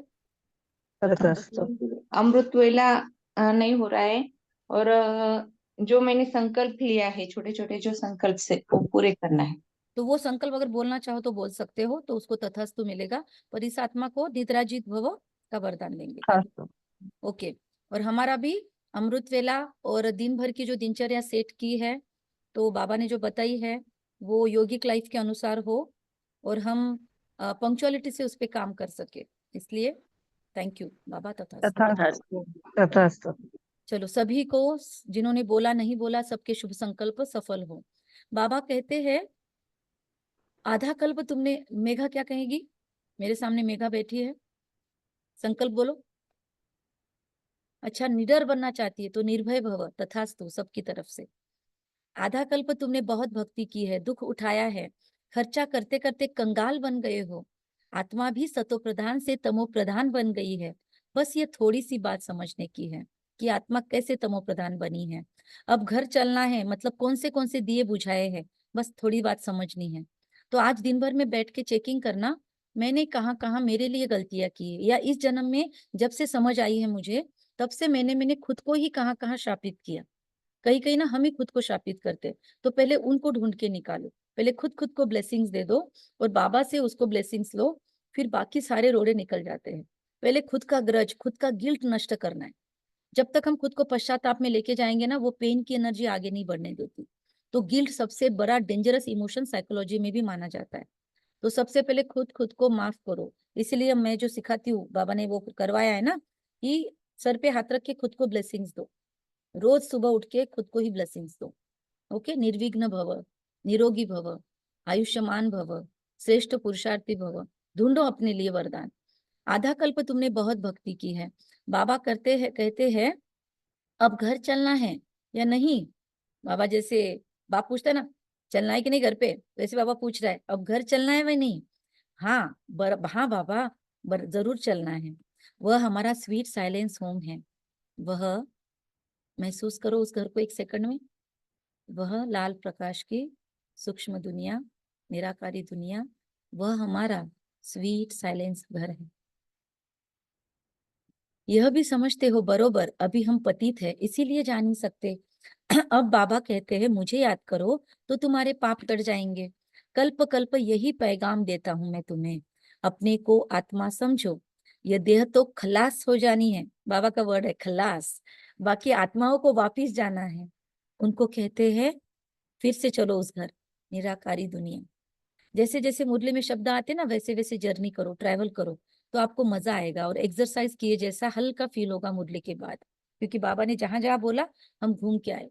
तथास्तु। अमृत वेला नहीं हो रहा है, और जो मैंने संकल्प लिया है, छोटे छोटे जो संकल्प से वो पूरे करना है। तो वो संकल्प अगर बोलना चाहो तो बोल सकते हो, तो उसको तथास्तु मिलेगा। पर इस आत्मा को निद्राजित भव का वरदान देंगे। तथास्तु। ओके। और हमारा भी अमृत वेला और दिन भर की जो दिनचर्या सेट की है, तो बाबा ने जो बताई है वो योगिक लाइफ के अनुसार हो, और हम पंक्चुअलिटी से उस पर काम कर सके। इसलिए थैंक यू बाबा। तथास्तु। तथास्तु। तथास्तु। चलो, सभी को जिन्होंने बोला नहीं बोला, सबके शुभ संकल्प सफल हो। बाबा कहते हैं आधा कल्प तुमने, मेघा क्या कहेगी? मेरे सामने मेघा बैठी है, संकल्प बोलो। अच्छा, निडर बनना चाहती है तो निर्भय भव, तथास्तु सबकी तरफ से। आधा कल्प तुमने बहुत भक्ति की है, दुख उठाया है, खर्चा करते करते कंगाल बन गए हो, आत्मा भी सतो प्रधान से तमो प्रधान बन गई है। बस ये थोड़ी सी बात समझने की है कि आत्मा कैसे तमो प्रधान बनी है। अब घर चलना है, मतलब कौन से दिए बुझाए हैं, बस थोड़ी बात समझनी है। तो आज दिन भर में बैठ के चेकिंग करना, मैंने कहाँ कहाँ मेरे लिए गलतियां की है, या इस जन्म में जब से समझ आई है मुझे, तब से मैंने खुद को ही कहाँ कहाँ शापित किया। कहीं कहीं ना हम ही खुद को शापित करते। तो पहले उनको ढूंढ के निकालो, पहले खुद को ब्लेसिंग्स दे दो, और बाबा से उसको ब्लेसिंग्स लो, फिर बाकी सारे रोड़े निकल जाते हैं। पहले खुद का ग्रज, खुद का गिल्ट नष्ट करना है। जब तक हम खुद को पश्चाताप में लेके जाएंगे ना, वो पेन की एनर्जी आगे नहीं बढ़ने देती। तो गिल्ट सबसे बड़ा डेंजरस इमोशन साइकोलॉजी में भी माना जाता है। तो सबसे पहले खुद को माफ करो। इसलिए मैं जो सिखाती हूँ, बाबा ने वो करवाया है ना, कि सर पे हाथ रख के खुद को ब्लेसिंग्स दो, रोज सुबह उठ के खुद को ही ब्लेसिंग्स दो। ओके। निर्विघ्न भव, निरोगी भव, आयुष्मान भव, श्रेष्ठ पुरुषार्थी भव। ढूंढो अपने लिए वरदान। आधा कल्प तुमने बहुत भक्ति की है, बाबा कहते हैं अब घर चलना है या नहीं। बाबा जैसे बाप पूछता है ना, चलना है कि नहीं घर पे, वैसे बाबा पूछ रहा है अब घर चलना है या नहीं। हाँ हाँ बाबा, जरूर चलना है। वह हमारा स्वीट साइलेंस होम है। वह महसूस करो उस घर को एक सेकंड में। वह लाल प्रकाश की सूक्ष्म दुनिया, निराकारी दुनिया, वह हमारा स्वीट साइलेंस घर है। यह भी समझते हो बरोबर, अभी हम पतित है इसीलिए जा नहीं सकते। अब बाबा कहते हैं मुझे याद करो तो तुम्हारे पाप कट जाएंगे। कल्प कल्प यही पैगाम देता हूं मैं तुम्हें, अपने को आत्मा समझो। यह देह तो खलास हो जानी है, बाबा का वर्ड है खलास, बाकी आत्माओं को वापिस जाना है। उनको कहते हैं फिर से चलो उस घर, निराकारी दुनिया। जैसे जैसे मुरली में शब्द आते ना, वैसे वैसे जर्नी करो, ट्रैवल करो, तो आपको मजा आएगा, और एक्सरसाइज किए जैसा हल्का फील होगा मुरली के बाद। क्योंकि बाबा ने जहां जहां बोला हम घूम के आए।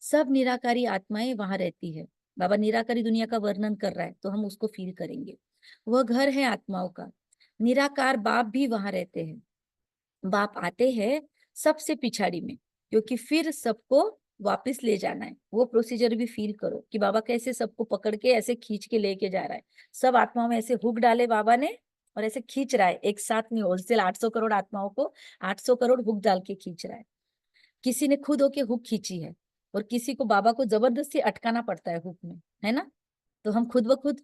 सब निराकारी आत्माएं वहां रहती है। बाबा निराकारी दुनिया का वर्णन कर रहा है, तो हम उसको फील करेंगे। वह घर है आत्माओं का। निराकार बाप भी वहां रहते हैं। बाप आते हैं सबसे पिछाड़ी में, क्योंकि फिर सबको वापस ले जाना है। वो प्रोसीजर भी फील करो कि बाबा कैसे सबको पकड़ के ऐसे खींच के लेके जा रहा है। सब आत्माओं में ऐसे हुक डाले बाबा ने, और ऐसे खींच रहा है एक साथ में। होलसेल 800 करोड़ आत्माओं को 800 करोड़ हुक डाल के खींच रहा है। किसी ने खुद होके हुक खींची है, और किसी को बाबा को जबरदस्ती अटकाना पड़ता है हुक में, है ना। तो हम खुद ब खुद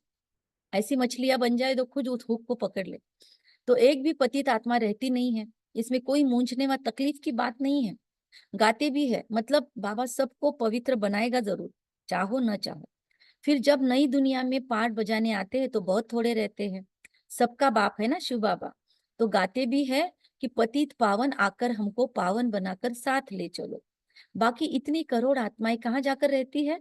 ऐसी मछलियां बन जाए तो खुद उस हुक को पकड़ ले। तो एक भी पतित आत्मा रहती नहीं है, इसमें कोई मूंझने व तकलीफ की बात नहीं है। गाते भी है, मतलब बाबा सबको पवित्र बनाएगा जरूर, चाहो न चाहो। फिर जब नई दुनिया में पाठ बजाने आते हैं तो बहुत थोड़े रहते हैं। सबका बाप है ना शिव बाबा, तो गाते भी है कि पतित पावन आकर हमको पावन बनाकर साथ ले चलो। बाकी इतनी करोड़ आत्माएं कहाँ जाकर रहती है,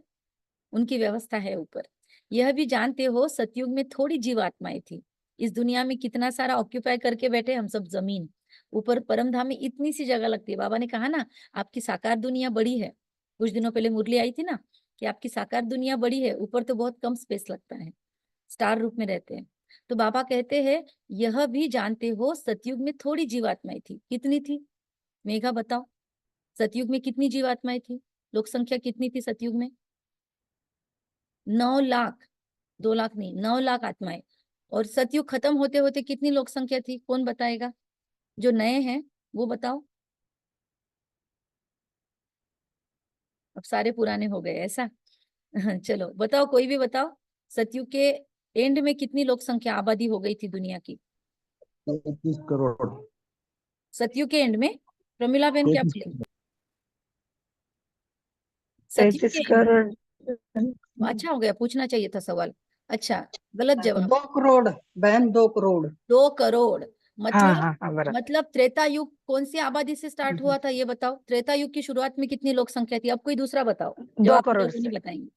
उनकी व्यवस्था है ऊपर। यह भी जानते हो सतयुग में थोड़ी जीव आत्माएं थी। इस दुनिया में कितना सारा ऑक्यूपाई करके बैठे हम सब जमीन, ऊपर परम धाम में इतनी सी जगह लगती है। बाबा ने कहा ना आपकी साकार दुनिया बड़ी है, कुछ दिनों पहले मुरली आई थी ना कि आपकी साकार दुनिया बड़ी है, ऊपर तो बहुत कम स्पेस लगता है, स्टार रूप में रहते हैं। तो बाबा कहते हैं यह भी जानते हो सतयुग में थोड़ी जीवात्माएं थी। कितनी थी मेघा बताओ, सतयुग में कितनी जीवात्माएं थी? लोक संख्या कितनी थी सतयुग में? 9 लाख, 2 लाख नहीं, 9 लाख आत्माएं। और सतयुग खत्म होते होते कितनी लोक संख्या थी? कौन बताएगा? जो नए हैं वो बताओ। अब सारे पुराने हो गए ऐसा? चलो बताओ, कोई भी बताओ, सतयुग के एंड में कितनी लोक संख्या आबादी हो गई थी दुनिया की? 33 करोड़। सतयुग के एंड में? प्रमिला बहन क्या 33 बोले? सतयुग 33 के end करोड़। में। अच्छा हो गया, पूछना चाहिए था सवाल। अच्छा, गलत जवाब। 2 करोड़ बहन, 2 करोड़। 2 करोड़ हाँ मतलब, हाँ बराबर। मतलब त्रेता युग कौन सी आबादी से स्टार्ट हुआ था ये बताओ? त्रेता युग की शुरुआत में कितनी लोक संख्या थी? अब कोई दूसरा बताओ, 2 जवाब करोड़ नहीं से। बताएंगे।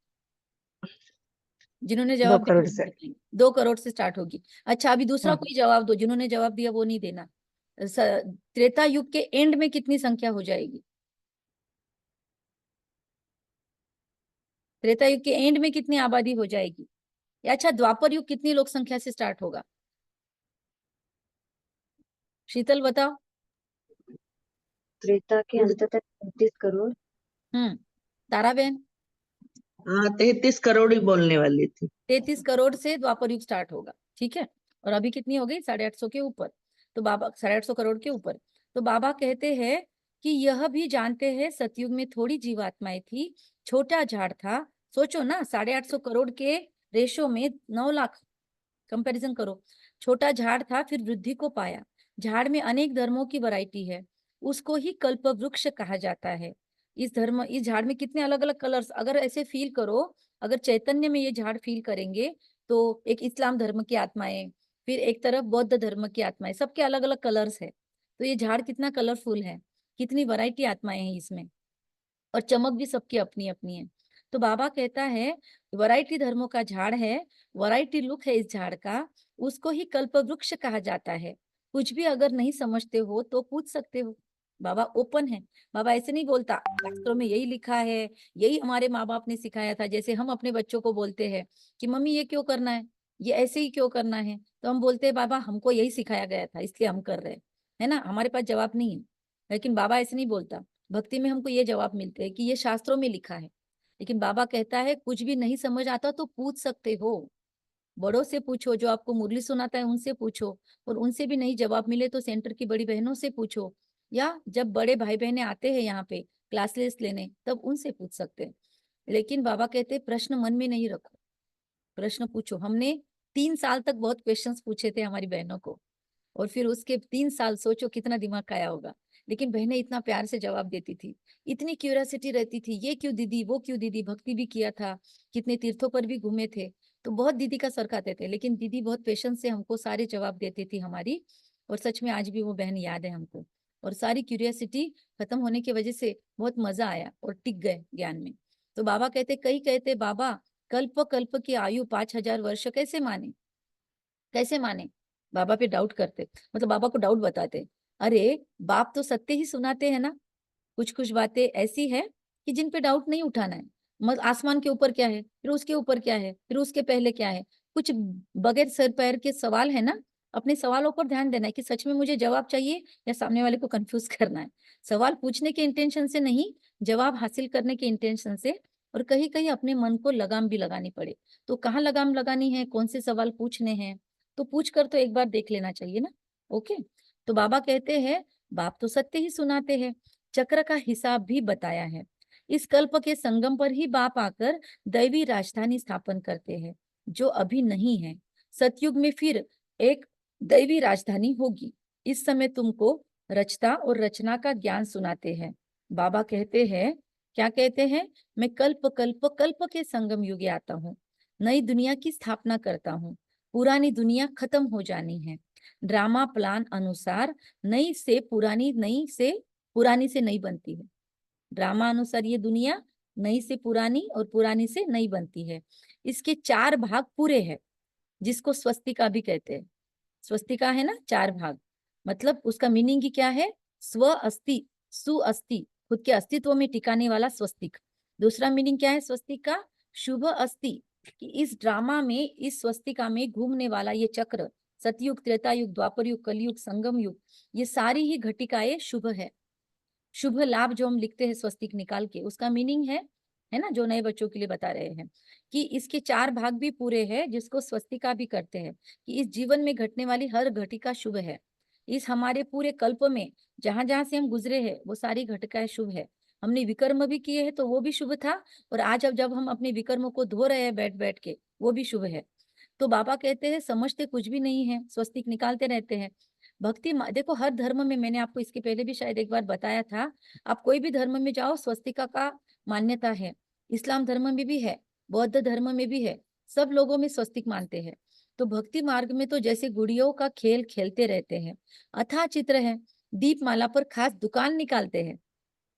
जिन्होंने 2 जवाब दिया करोड़ वो से। बताएंगे। 2 करोड़ से स्टार्ट होगी। अच्छा, अभी दूसरा हाँ। कोई जवाब दो, जिन्होंने जवाब दिया वो नहीं देना। त्रेता युग के एंड में कितनी संख्या हो जाएगी? त्रेता युग के एंड में कितनी आबादी हो जाएगी? या अच्छा, द्वापर युग कितनी लोक संख्या से स्टार्ट होगा? शीतल बताओ। त्रेता के अंत तक 33 करोड़। तारा बहन? हाँ, 33 करोड़ ही बोलने वाली थी। 33 करोड़ से द्वापर युग स्टार्ट होगा, ठीक है। और अभी कितनी हो गई? 850 के ऊपर। तो बाबा 850 करोड़ के ऊपर। तो बाबा कहते हैं कि यह भी जानते हैं सतयुग में थोड़ी जीवात्माएं थी, छोटा झाड़ था। सोचो ना, 850 करोड़ के रेशो में 9 लाख, कंपैरिजन करो। छोटा झाड़ था, फिर वृद्धि को पाया। झाड़ में अनेक धर्मों की वैरायटी है, उसको ही कल्प वृक्ष कहा जाता है। इस झाड़ में कितने अलग अलग कलर्स, अगर ऐसे फील करो, अगर चैतन्य में ये झाड़ फील करेंगे तो एक इस्लाम धर्म की आत्माएं, फिर एक तरफ बौद्ध धर्म की आत्माएं, सबके अलग अलग कलर्स है। तो ये झाड़ कितना कलरफुल है, कितनी वैरायटी आत्माएं हैं इसमें, और चमक भी सबकी अपनी अपनी है। तो बाबा कहता है वैरायटी धर्मों का झाड़ है, वैरायटी लुक है इस झाड़ का, उसको ही कल्प वृक्ष कहा जाता है। कुछ भी अगर नहीं समझते हो तो पूछ सकते हो, बाबा ओपन है। बाबा ऐसे नहीं बोलता शास्त्रों में यही लिखा है, यही हमारे माँ बाप ने सिखाया था। जैसे हम अपने बच्चों को बोलते हैं कि मम्मी ये क्यों करना है, ये ऐसे ही क्यों करना है, तो हम बोलते हैं बाबा हमको यही सिखाया गया था इसलिए हम कर रहे हैं, है ना, हमारे पास जवाब नहीं है। लेकिन बाबा ऐसे नहीं बोलता। भक्ति में हमको ये जवाब मिलते हैं कि ये शास्त्रों में लिखा है। लेकिन बाबा कहता है कुछ भी नहीं समझ आता तो पूछ सकते हो, बड़ों से पूछो, जो आपको मुरली सुनाता है उनसे पूछो, और उनसे भी नहीं जवाब मिले तो सेंटर की बड़ी बहनों से पूछो, या जब बड़े भाई बहनें आते हैं यहाँ पे क्लासेस लेने तब उनसे पूछ सकते हैं। लेकिन बाबा कहते हैं प्रश्न मन में नहीं रखो, प्रश्न पूछो। हमने 3 साल तक बहुत क्वेश्चंस पूछे थे हमारी बहनों को, और फिर उसके 3 साल सोचो कितना दिमाग खाया होगा, लेकिन बहनें इतना प्यार से जवाब देती थी, इतनी क्यूरियोसिटी रहती थी, ये क्यों दीदी, वो क्यों दीदी। भक्ति भी किया था, कितने तीर्थों पर भी घूमे थे, तो बहुत दीदी का सर खाते थे, लेकिन दीदी बहुत पेशेंस से हमको सारे जवाब देती थी हमारी। और सच में आज भी वो बहन याद है हमको, और सारी क्यूरियोसिटी खत्म होने की वजह से बहुत मजा आया और टिक गए ज्ञान में। तो बाबा कहते, कई कहते बाबा कल्प कल्प की आयु 5000 वर्ष कैसे माने, कैसे माने। बाबा पे डाउट करते, मतलब बाबा को डाउट बताते। अरे बाप तो सत्य ही सुनाते हैं ना, कुछ कुछ बातें ऐसी है कि जिन पे डाउट नहीं उठाना है। आसमान के ऊपर क्या है, फिर उसके ऊपर क्या है, फिर उसके पहले क्या है, कुछ बगैर सर पैर के सवाल है ना। अपने सवालों पर ध्यान देना है कि सच में मुझे जवाब चाहिए या सामने वाले को कंफ्यूज करना है। सवाल पूछने के इंटेंशन से नहीं, जवाब हासिल करने के इंटेंशन से। और कहीं कहीं अपने मन को लगाम भी लगानी पड़े, तो कहाँ लगाम लगानी है, कौन से सवाल पूछने हैं, तो पूछ कर तो एक बार देख लेना चाहिए ना। ओके, तो बाबा कहते हैं बाप तो सत्य ही सुनाते हैं, चक्र का हिसाब भी बताया है। इस कल्प के संगम पर ही बाप आकर दैवी राजधानी स्थापन करते हैं, जो अभी नहीं है। सतयुग में फिर एक दैवी राजधानी होगी। इस समय तुमको रचता और रचना का ज्ञान सुनाते हैं। बाबा कहते हैं, क्या कहते हैं, मैं कल्प कल्प कल्प के संगम युगे आता हूँ, नई दुनिया की स्थापना करता हूँ। पुरानी दुनिया खत्म हो जानी है। ड्रामा प्लान अनुसार नई से पुरानी, नई से पुरानी से नई बनती है। ड्रामा अनुसार ये दुनिया नई से पुरानी और पुरानी से नई बनती है। इसके 4 भाग पूरे हैं, जिसको स्वस्तिका भी कहते हैं। स्वस्तिका है ना, 4 भाग, मतलब उसका मीनिंग ही क्या है, स्व अस्ति, सु अस्ति, खुद के अस्तित्व में टिकाने वाला स्वस्तिक। दूसरा मीनिंग क्या है स्वस्तिक का, शुभ अस्ति, कि इस ड्रामा में, इस स्वस्तिका में घूमने वाला ये चक्र, सतयुग, त्रेता युग, द्वापर युग, कलयुग, संगम युग, ये सारी ही घटिकाएं शुभ है। शुभ लाभ जो हम लिखते हैं स्वस्तिक निकाल के, उसका मीनिंग है ना, जो नए बच्चों के लिए बता रहे हैं कि इसके 4 भाग भी पूरे हैं, जिसको स्वस्तिका भी करते हैं, कि इस जीवन में घटने वाली हर घटिका शुभ है। इस हमारे पूरे कल्प में जहां जहां से हम गुजरे हैं वो सारी घटिकाएं शुभ है। हमने विकर्म भी किए हैं तो वो भी शुभ था, और आज अब जब हम अपने विकर्मों को धो रहे हैं बैठ बैठ के, वो भी शुभ है। तो बाबा कहते हैं समझते कुछ भी नहीं है, स्वस्तिक निकालते रहते हैं। भक्ति देखो, हर धर्म में, मैंने आपको इसके पहले भी शायद एक बार बताया था, आप कोई भी धर्म में जाओ स्वस्तिका का मान्यता है। इस्लाम धर्म में भी है, बौद्ध धर्म में भी है, सब लोगों में स्वस्तिक मानते हैं। तो भक्ति मार्ग में तो जैसे गुड़ियों का खेल खेलते रहते हैं, अथाह चित्र है। दीपमाला पर खास दुकान निकालते हैं,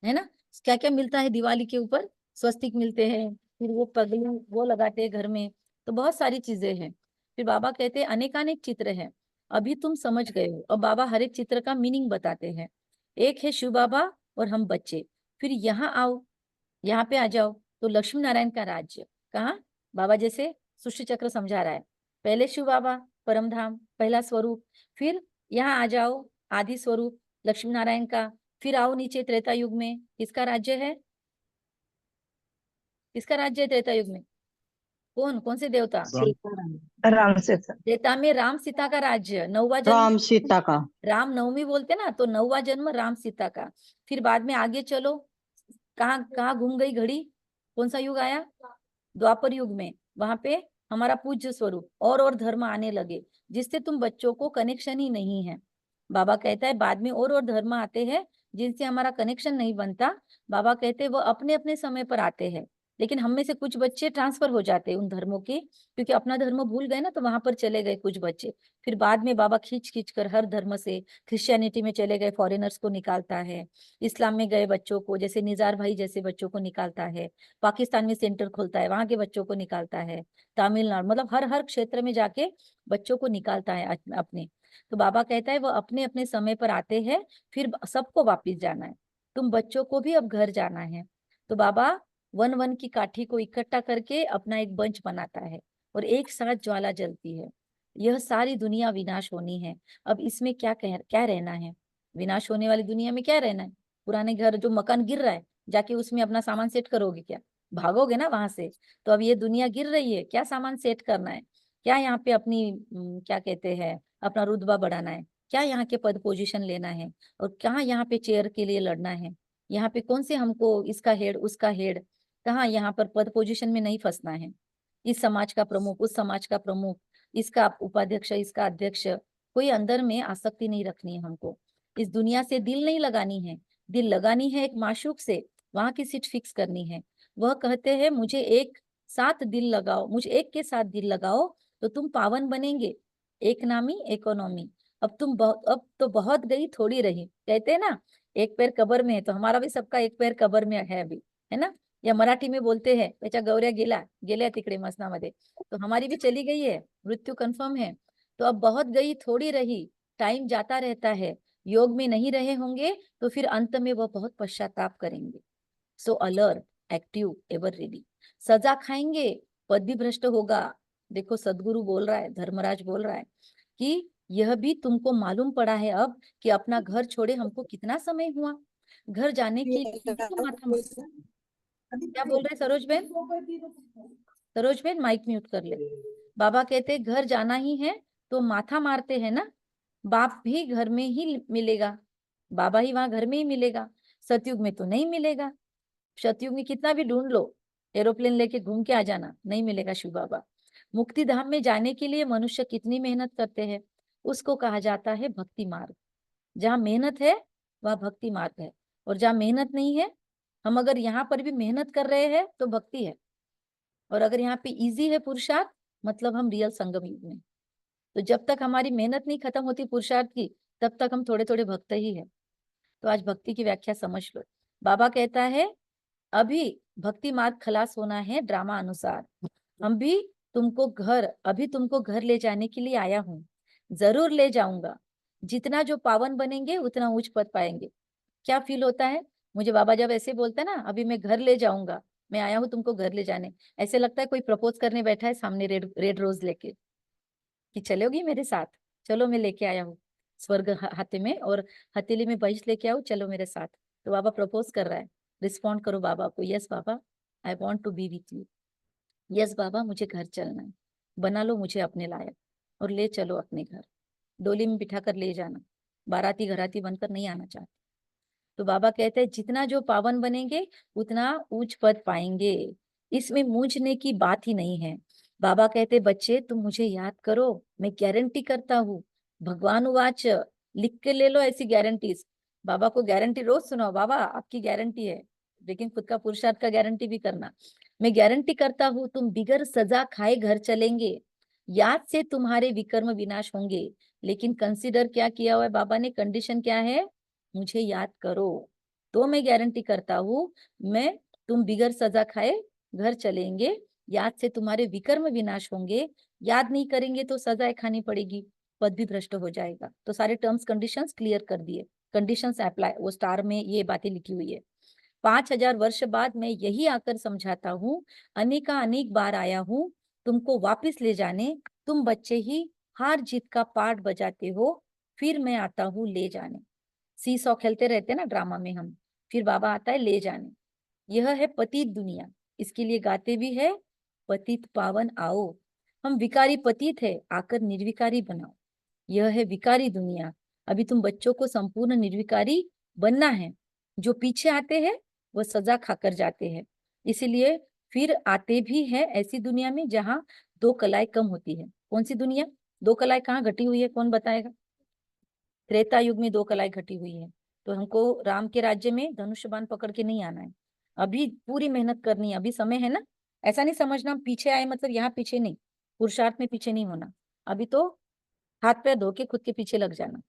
है ना, क्या क्या मिलता है दिवाली के ऊपर, स्वस्तिक मिलते हैं, फिर वो पगड़ी वो लगाते हैं घर में, तो बहुत सारी चीजें हैं। फिर बाबा कहते हैं अनेकानेक चित्र हैं, अभी तुम समझ गए हो। और बाबा हर एक चित्र का मीनिंग बताते हैं। एक है शिव बाबा और हम बच्चे। फिर यहाँ आओ, यहाँ पे आ जाओ, तो लक्ष्मी नारायण का राज्य कहाँ, बाबा जैसे सृष्टि चक्र समझा रहा है। पहले शिव बाबा परम धाम पहला स्वरूप, फिर यहाँ आ जाओ आदि स्वरूप लक्ष्मी नारायण का, फिर आओ नीचे त्रेता युग में, किसका राज्य है, किसका राज्य है त्रेता युग में, कौन कौन से देवता, राम सीता, त्रेता में राम सीता का राज्य, 9वां जन्म राम सीता का, राम नवमी बोलते ना, तो 9वां जन्म राम सीता का। फिर बाद में आगे चलो, कहाँ कहाँ घूम गई घड़ी, कौन सा युग आया, द्वापर युग में, वहां पे हमारा पूज्य स्वरूप और धर्म आने लगे, जिससे तुम बच्चों को कनेक्शन ही नहीं है। बाबा कहता है बाद में और धर्म आते हैं जिनसे हमारा कनेक्शन नहीं बनता। बाबा कहते हैं वो अपने अपने समय पर आते हैं, लेकिन हम में से कुछ बच्चे ट्रांसफर हो जाते हैं उन धर्मों के, क्योंकि अपना धर्म भूल गए ना, तो वहां पर चले गए कुछ बच्चे। फिर बाद में बाबा खींच खींच कर हर धर्म से, क्रिश्चियनिटी में चले गए फॉरेनर्स को निकालता है, इस्लाम में गए बच्चों को, जैसे निजार भाई जैसे बच्चों को निकालता है, पाकिस्तान में सेंटर खोलता है, वहां के बच्चों को निकालता है, तमिलनाडु, मतलब हर हर क्षेत्र में जाके बच्चों को निकालता है अपने। तो बाबा कहता है वो अपने अपने समय पर आते हैं, फिर सबको वापिस जाना है, तुम बच्चों को भी अब घर जाना है। तो बाबा वन वन की काठी को इकट्ठा करके अपना एक बंच बनाता है, और एक साथ ज्वाला जलती है। यह सारी दुनिया विनाश होनी है, अब इसमें क्या रहना है, विनाश होने वाली दुनिया में क्या रहना है। पुराने घर जो मकान गिर रहा है, जाके उसमें अपना सामान सेट करोगे क्या, भागोगे ना वहां से। तो अब ये दुनिया गिर रही है, क्या सामान सेट करना है, क्या यहाँ पे अपनी क्या कहते हैं अपना रुतबा बढ़ाना है, क्या यहाँ के पद पोजीशन लेना है, और कहाँ यहाँ पे चेयर के लिए लड़ना है, यहाँ पे कौन से हमको इसका हेड उसका हेड, कहाँ यहाँ पर पद पोजीशन में नहीं फंसना है, इस समाज का प्रमुख उस समाज का प्रमुख, इसका उपाध्यक्ष इसका अध्यक्ष, कोई अंदर में आसक्ति नहीं रखनी है हमको। इस दुनिया से दिल नहीं लगानी है, दिल लगानी है एक माशूक से, वहां की सीट फिक्स करनी है। वह कहते हैं मुझे एक साथ दिल लगाओ, मुझे एक के साथ दिल लगाओ तो तुम पावन बनेंगे। एक नामी इकोनॉमी, अब तो बहुत गई थोड़ी रही, कहते हैं ना एक पैर कब्र में है, तो हमारा भी सबका एक पैर कब्र में है अभी, है ना। या मराठी में बोलते हैं त्याच्या गौऱ्या गेला गेल्या तिकडे मसनामध्ये, तो हमारी भी चली गई है, मृत्यु कंफर्म है। तो अब बहुत गई थोड़ी रही, टाइम जाता रहता है, योग में नहीं रहे होंगे तो फिर अंत में वह बहुत पश्चाताप करेंगे। सो अलर्ट, एक्टिव, एवर रेडी। सजा खाएंगे, पद भी भ्रष्ट होगा। देखो सदगुरु बोल रहा है, धर्मराज बोल रहा है कि यह भी तुमको मालूम पड़ा है अब कि अपना घर छोड़े हमको कितना समय हुआ, घर जाने के लिए भी माथा मारता है। क्या बोल रहे सरोज बहन, सरोज बहन माइक म्यूट कर ले। बाबा कहते घर जाना ही है तो माथा मारते हैं ना, बाप भी घर में ही मिलेगा, बाबा ही वहां घर में ही मिलेगा, सतयुग में तो नहीं मिलेगा। सतयुग में कितना भी ढूंढ लो, एरोप्लेन लेके घूम के आ जाना, नहीं मिलेगा शिव बाबा। मुक्ति धाम में जाने के लिए मनुष्य कितनी मेहनत करते हैं, उसको कहा जाता है भक्ति मार्ग। जहाँ मेहनत है वह भक्ति मार्ग है, और जहाँ मेहनत नहीं है, हम अगर यहाँ पर भी मेहनत कर रहे हैं तो भक्ति है, और अगर यहाँ पे इजी है पुरुषार्थ, मतलब हम रियल संगम युग में। तो जब तक हमारी मेहनत नहीं खत्म होती पुरुषार्थ की, तब तक हम थोड़े थोड़े भक्त ही है। तो आज भक्ति की व्याख्या समझ लो। बाबा कहता है अभी भक्ति मार्ग खलास होना है ड्रामा अनुसार, अभी तुमको घर ले जाने के लिए आया हूँ, जरूर ले जाऊंगा। जितना जो पावन बनेंगे उतना उच्च पद पाएंगे। क्या फील होता है मुझे बाबा जब ऐसे बोलते ना, अभी मैं घर ले जाऊंगा, मैं आया हूँ तुमको घर ले जाने। ऐसे लगता है कोई प्रपोज करने बैठा है सामने रेड रेड रोज लेके, कि चलोगी मेरे साथ, चलो मैं लेके आया हूँ स्वर्ग हाथे में, और हथेली में बहिष लेके आओ, चलो मेरे साथ। तो बाबा प्रपोज कर रहा है, रिस्पॉन्ड करो बाबा को, यस बाबा I want to be with you, yes बाबा मुझे घर चलना है, बना लो मुझे अपने लायक और ले चलो अपने घर, डोली में बिठा कर ले जाना, बाराती घराती बनकर नहीं आना चाहते। तो बाबा कहते हैं जितना जो पावन बनेंगे उतना उच्च पद पाएंगे, इसमें मूझने की बात ही नहीं है। बाबा कहते बच्चे तुम मुझे याद करो, मैं गारंटी करता हूँ, भगवान उवाच, लिख के ले लो ऐसी गारंटीज। बाबा को गारंटी रोज सुनाओ, बाबा आपकी गारंटी है, लेकिन खुद का पुरुषार्थ का गारंटी भी करना। मैं गारंटी करता हूँ तुम बिगर सजा खाए घर चलेंगे, याद से तुम्हारे विकर्म विनाश होंगे। लेकिन कंसीडर क्या किया हुआ है बाबा ने, कंडीशन क्या है, मुझे याद करो। तो मैं गारंटी करता हूँ मैं तुम बिगर सजा खाए घर चलेंगे, याद से तुम्हारे विकर्म विनाश होंगे, याद नहीं करेंगे तो सजाएं खानी पड़ेगी, पद भी भ्रष्ट हो जाएगा। तो सारे टर्म्स कंडीशंस क्लियर कर दिए, कंडीशंस अप्लाई, वो स्टार में ये बातें लिखी हुई है। 5000 वर्ष बाद मैं यही आकर समझाता हूँ, अनेक बार आया हूँ तुमको वापस ले जाने, तुम बच्चे ही हार जीत का पाठ बजाते हो, फिर मैं आता हूँ ले जाने। सी सौ खेलते रहते ना ड्रामा में हम, फिर बाबा आता है ले जाने। यह है पतित दुनिया, इसके लिए गाते भी है पतित पावन आओ, हम विकारी पतित है आकर निर्विकारी बनाओ। यह है विकारी दुनिया, अभी तुम बच्चों को संपूर्ण निर्विकारी बनना है। जो पीछे आते हैं वो सजा खाकर जाते हैं, इसीलिए फिर आते भी है ऐसी दुनिया में जहाँ दो कलाएं कम होती है। कौन सी दुनिया, दो कलाएं कहाँ घटी हुई है, कौन बताएगा? त्रेता युग में दो कलाएं घटी हुई है। तो हमको राम के राज्य में धनुष बाण पकड़ के नहीं आना है, अभी पूरी मेहनत करनी है, अभी समय है ना। ऐसा नहीं समझना हम पीछे आए मतलब यहाँ पीछे नहीं, पुरुषार्थ में पीछे नहीं होना। अभी तो हाथ पैर धो के खुद के पीछे लग जाना।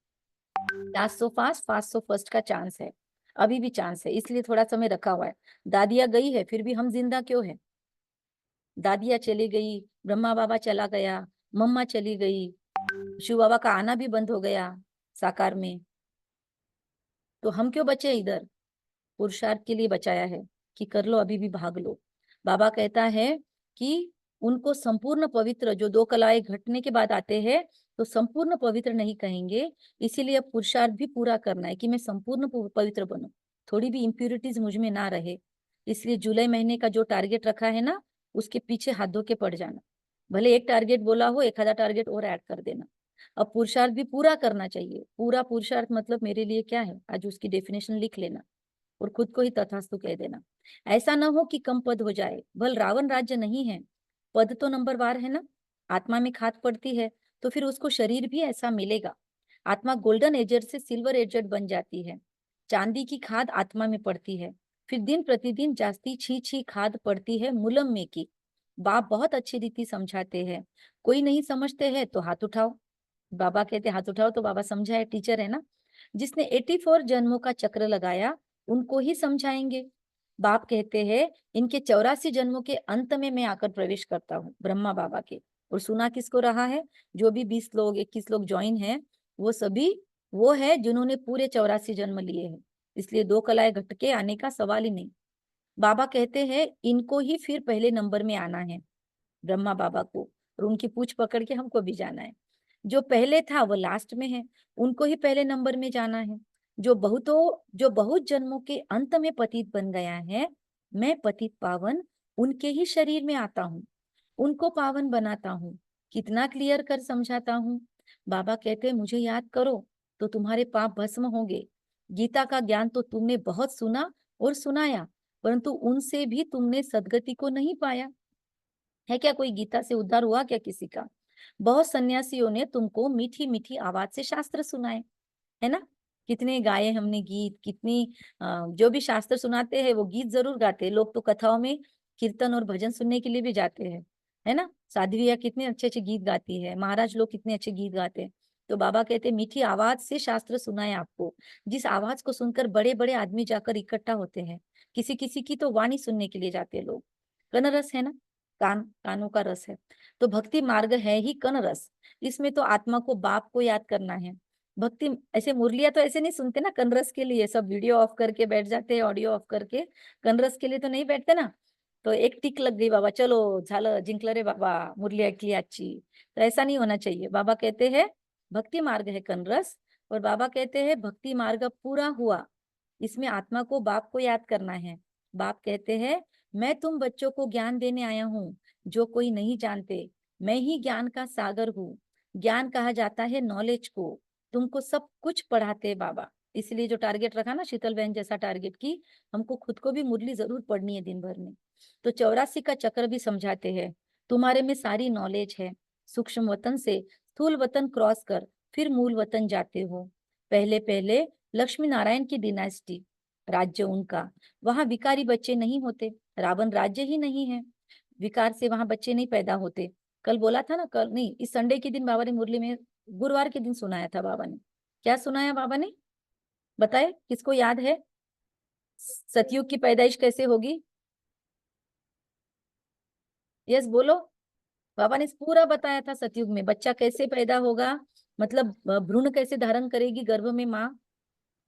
Last so fast, fast so first का चांस है, अभी भी चांस है, इसलिए थोड़ा समय रखा हुआ है। दादिया गई है फिर भी हम जिंदा क्यों है? दादिया चली गई, ब्रह्मा बाबा चला गया, मम्मा चली गई, शिव बाबा का आना भी बंद हो गया साकार में, तो हम क्यों बचे इधर? पुरुषार्थ के लिए बचाया है कि कर लो, अभी भी भाग लो। बाबा कहता है कि उनको संपूर्ण पवित्र, जो दो कलाएं घटने के बाद आते हैं तो संपूर्ण पवित्र नहीं कहेंगे, इसीलिए अब पुरुषार्थ भी पूरा करना है कि मैं संपूर्ण पवित्र बनूं, थोड़ी भी इम्प्यूरिटीज मुझ में ना रहे। इसलिए जुलाई महीने का जो टारगेट रखा है ना, उसके पीछे हाथ धो के पड़ जाना, भले एक टारगेट बोला हो, 1000 टारगेट और ऐड कर देना। अब पुरुषार्थ भी पूरा करना चाहिए। पूरा पुरुषार्थ मतलब मेरे लिए क्या है, आज उसकी डेफिनेशन लिख लेना और खुद को ही तथास्तु कह देना। ऐसा ना हो कि कम पद हो जाए, भल रावण राज्य नहीं है, पद तो नंबरवार है ना। आत्मा में खाद पड़ती है तो फिर उसको शरीर भी ऐसा मिलेगा। आत्मा गोल्डन एजेड से सिल्वर एजेड बन जाती है, चांदी की खाद आत्मा में पड़ती है, फिर दिन प्रतिदिन जास्ती छी छी खाद पड़ती है मुलम में की। बाप बहुत अच्छी रीति समझाते हैं, कोई नहीं समझते हैं तो हाथ उठाओ। बाबा कहते हाथ उठाओ, तो बाबा समझाए, टीचर है ना। जिसने 84 जन्मों का चक्र लगाया उनको ही समझाएंगे। बाप कहते हैं इनके 84 जन्मों के अंत में मैं आकर प्रवेश करता हूँ, ब्रह्मा बाबा के। और सुना किसको रहा है? जो भी 20 लोग 21 लोग ज्वाइन है, वो सभी वो है जिन्होंने पूरे 84 जन्म लिए हैं, इसलिए दो कलाएं घट के आने का सवाल ही नहीं। बाबा कहते हैं इनको ही फिर पहले नंबर में आना है, ब्रह्मा बाबा को, और उनकी पूछ पकड़ के हमको भी जाना है। जो पहले था वो लास्ट में है, उनको ही पहले नंबर में जाना है। जो बहुत जन्मों के अंत में पतित बन गया है, मैं पतित पावन उनके ही शरीर में आता हूँ, उनको पावन बनाता हूँ। कितना क्लियर कर समझाता हूँ। बाबा कहते हैं मुझे याद करो तो तुम्हारे पाप भस्म होंगे। गीता का ज्ञान तो तुमने बहुत सुना और सुनाया, परंतु उनसे भी तुमने सदगति को नहीं पाया है। क्या कोई गीता से उद्धार हुआ क्या किसी का? बहुत सन्यासियों ने तुमको मीठी मीठी आवाज से शास्त्र सुनाए, है ना। कितने गाए हमने गीत, कितनी जो भी शास्त्र सुनाते हैं वो गीत जरूर गाते हैं। लोग तो कथाओं में कीर्तन और भजन सुनने के लिए भी जाते हैं, है ना। साध्वियाँ कितने अच्छे अच्छे गीत गाती है, महाराज लोग कितने अच्छे गीत गाते हैं। तो बाबा कहते हैं मीठी आवाज से शास्त्र सुनाए आपको, जिस आवाज को सुनकर बड़े बड़े आदमी जाकर इकट्ठा होते हैं। किसी किसी की तो वाणी सुनने के लिए जाते हैं लोग। कन रस है ना, कानों का रस है। तो भक्ति मार्ग है ही कन रस, इसमें तो आत्मा को बाप को याद करना है। भक्ति ऐसे मुरलिया तो ऐसे नहीं सुनते ना कनरस के लिए, सब वीडियो ऑफ करके बैठ जाते हैं, ऑडियो ऑफ करके। कनरस के लिए तो नहीं बैठते ना। तो एक टिक लग गई, बाबा चलो झालं जिंकलं रे बाबा, मुरली ऐकली आजची. तो ऐसा नहीं होना चाहिए. बाबा कहते हैं भक्ति मार्ग है कनरस, और बाबा कहते हैं भक्ति मार्ग पूरा हुआ, इसमें आत्मा को बाप को याद करना है. बाप कहते हैं मैं तुम बच्चों को ज्ञान देने आया हूँ जो कोई नहीं जानते. मैं ही ज्ञान का सागर हूँ. ज्ञान कहा जाता है नॉलेज को. तुमको सब कुछ पढ़ाते बाबा. इसलिए जो टारगेट रखा ना शीतल बहन जैसा टारगेट की, हमको खुद को भी मुरली जरूर पढ़नी है दिन भर में. तो 84 का चक्र भी समझाते हैं. तुम्हारे में सारी नॉलेज है. सूक्ष्म वतन से स्थूल वतन क्रॉस कर फिर मूल वतन जाते हो. पहले पहले लक्ष्मी नारायण की डिनास्टी, राज्य उनका. वहां विकारी बच्चे नहीं होते. रावण राज्य ही नहीं है. विकार से वहां बच्चे नहीं पैदा होते. कल बोला था ना, कल नहीं, इस संडे के दिन बाबा ने मुरली में, गुरुवार के दिन सुनाया था बाबा ने. क्या सुनाया बाबा ने, बताए किसको याद है? सतयुग की पैदाइश कैसे होगी? यस बोलो. बाबा ने पूरा बताया था सतयुग में बच्चा कैसे पैदा होगा, मतलब भ्रूण कैसे धारण करेगी गर्भ में माँ,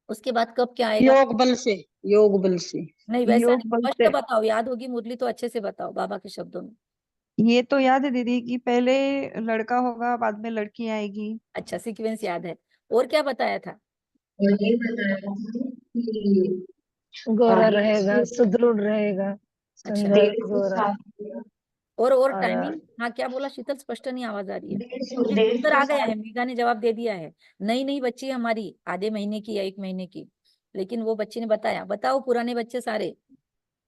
उसके बाद कब क्या आएगा. योग बल से, योग बल से, नहीं वैसा योग नहीं, बल स्पष्ट से। बताओ, याद होगी मुरली तो अच्छे से बताओ बाबा के शब्दों में. ये तो याद है दीदी कि पहले लड़का होगा बाद में लड़की आएगी. अच्छा सीक्वेंस याद है. और क्या बताया था? गोरा रहेगा, सुदृढ़ रहेगा, अच्छा सुंदर गोरा. और और टाइमिंग. हाँ क्या बोला शीतल, स्पष्ट नहीं आवाज आ रही है. मुझे उत्तर आ गया है, मेघा ने जवाब दे दिया है. नई नई बच्ची है हमारी, आधे महीने की या 1 महीने की, लेकिन वो बच्ची ने बताया. बताओ पुराने बच्चे सारे.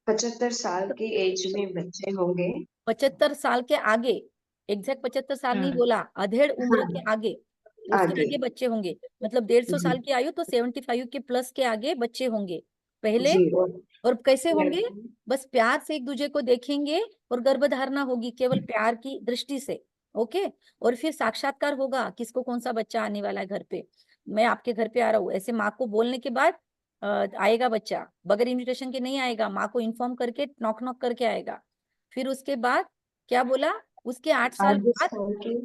75 साल की एज में बच्चे होंगे. 75 साल के आगे, एग्जैक्ट 75 साल नहीं बोला, अधेड़ उम्र के आगे, उसके आगे. आगे बच्चे होंगे. मतलब 150 साल जी की आयु तो 75 के प्लस के आगे बच्चे होंगे पहले. जी. और कैसे होंगे? लड़की. बस प्यार से एक दूसरे को देखेंगे और गर्भधारणा होगी केवल प्यार की दृष्टि से. ओके. और फिर साक्षात्कार होगा किसको कौन सा बच्चा आने वाला है घर पे, मैं आपके घर पे आ रहा हूँ, ऐसे माँ को बोलने के बाद आएगा बच्चा. बगैर इन्विटेशन के नहीं आएगा, माँ को इन्फॉर्म करके नॉक नॉक करके आएगा. फिर उसके बाद क्या बोला, उसके 8 साल 8 बाद साल के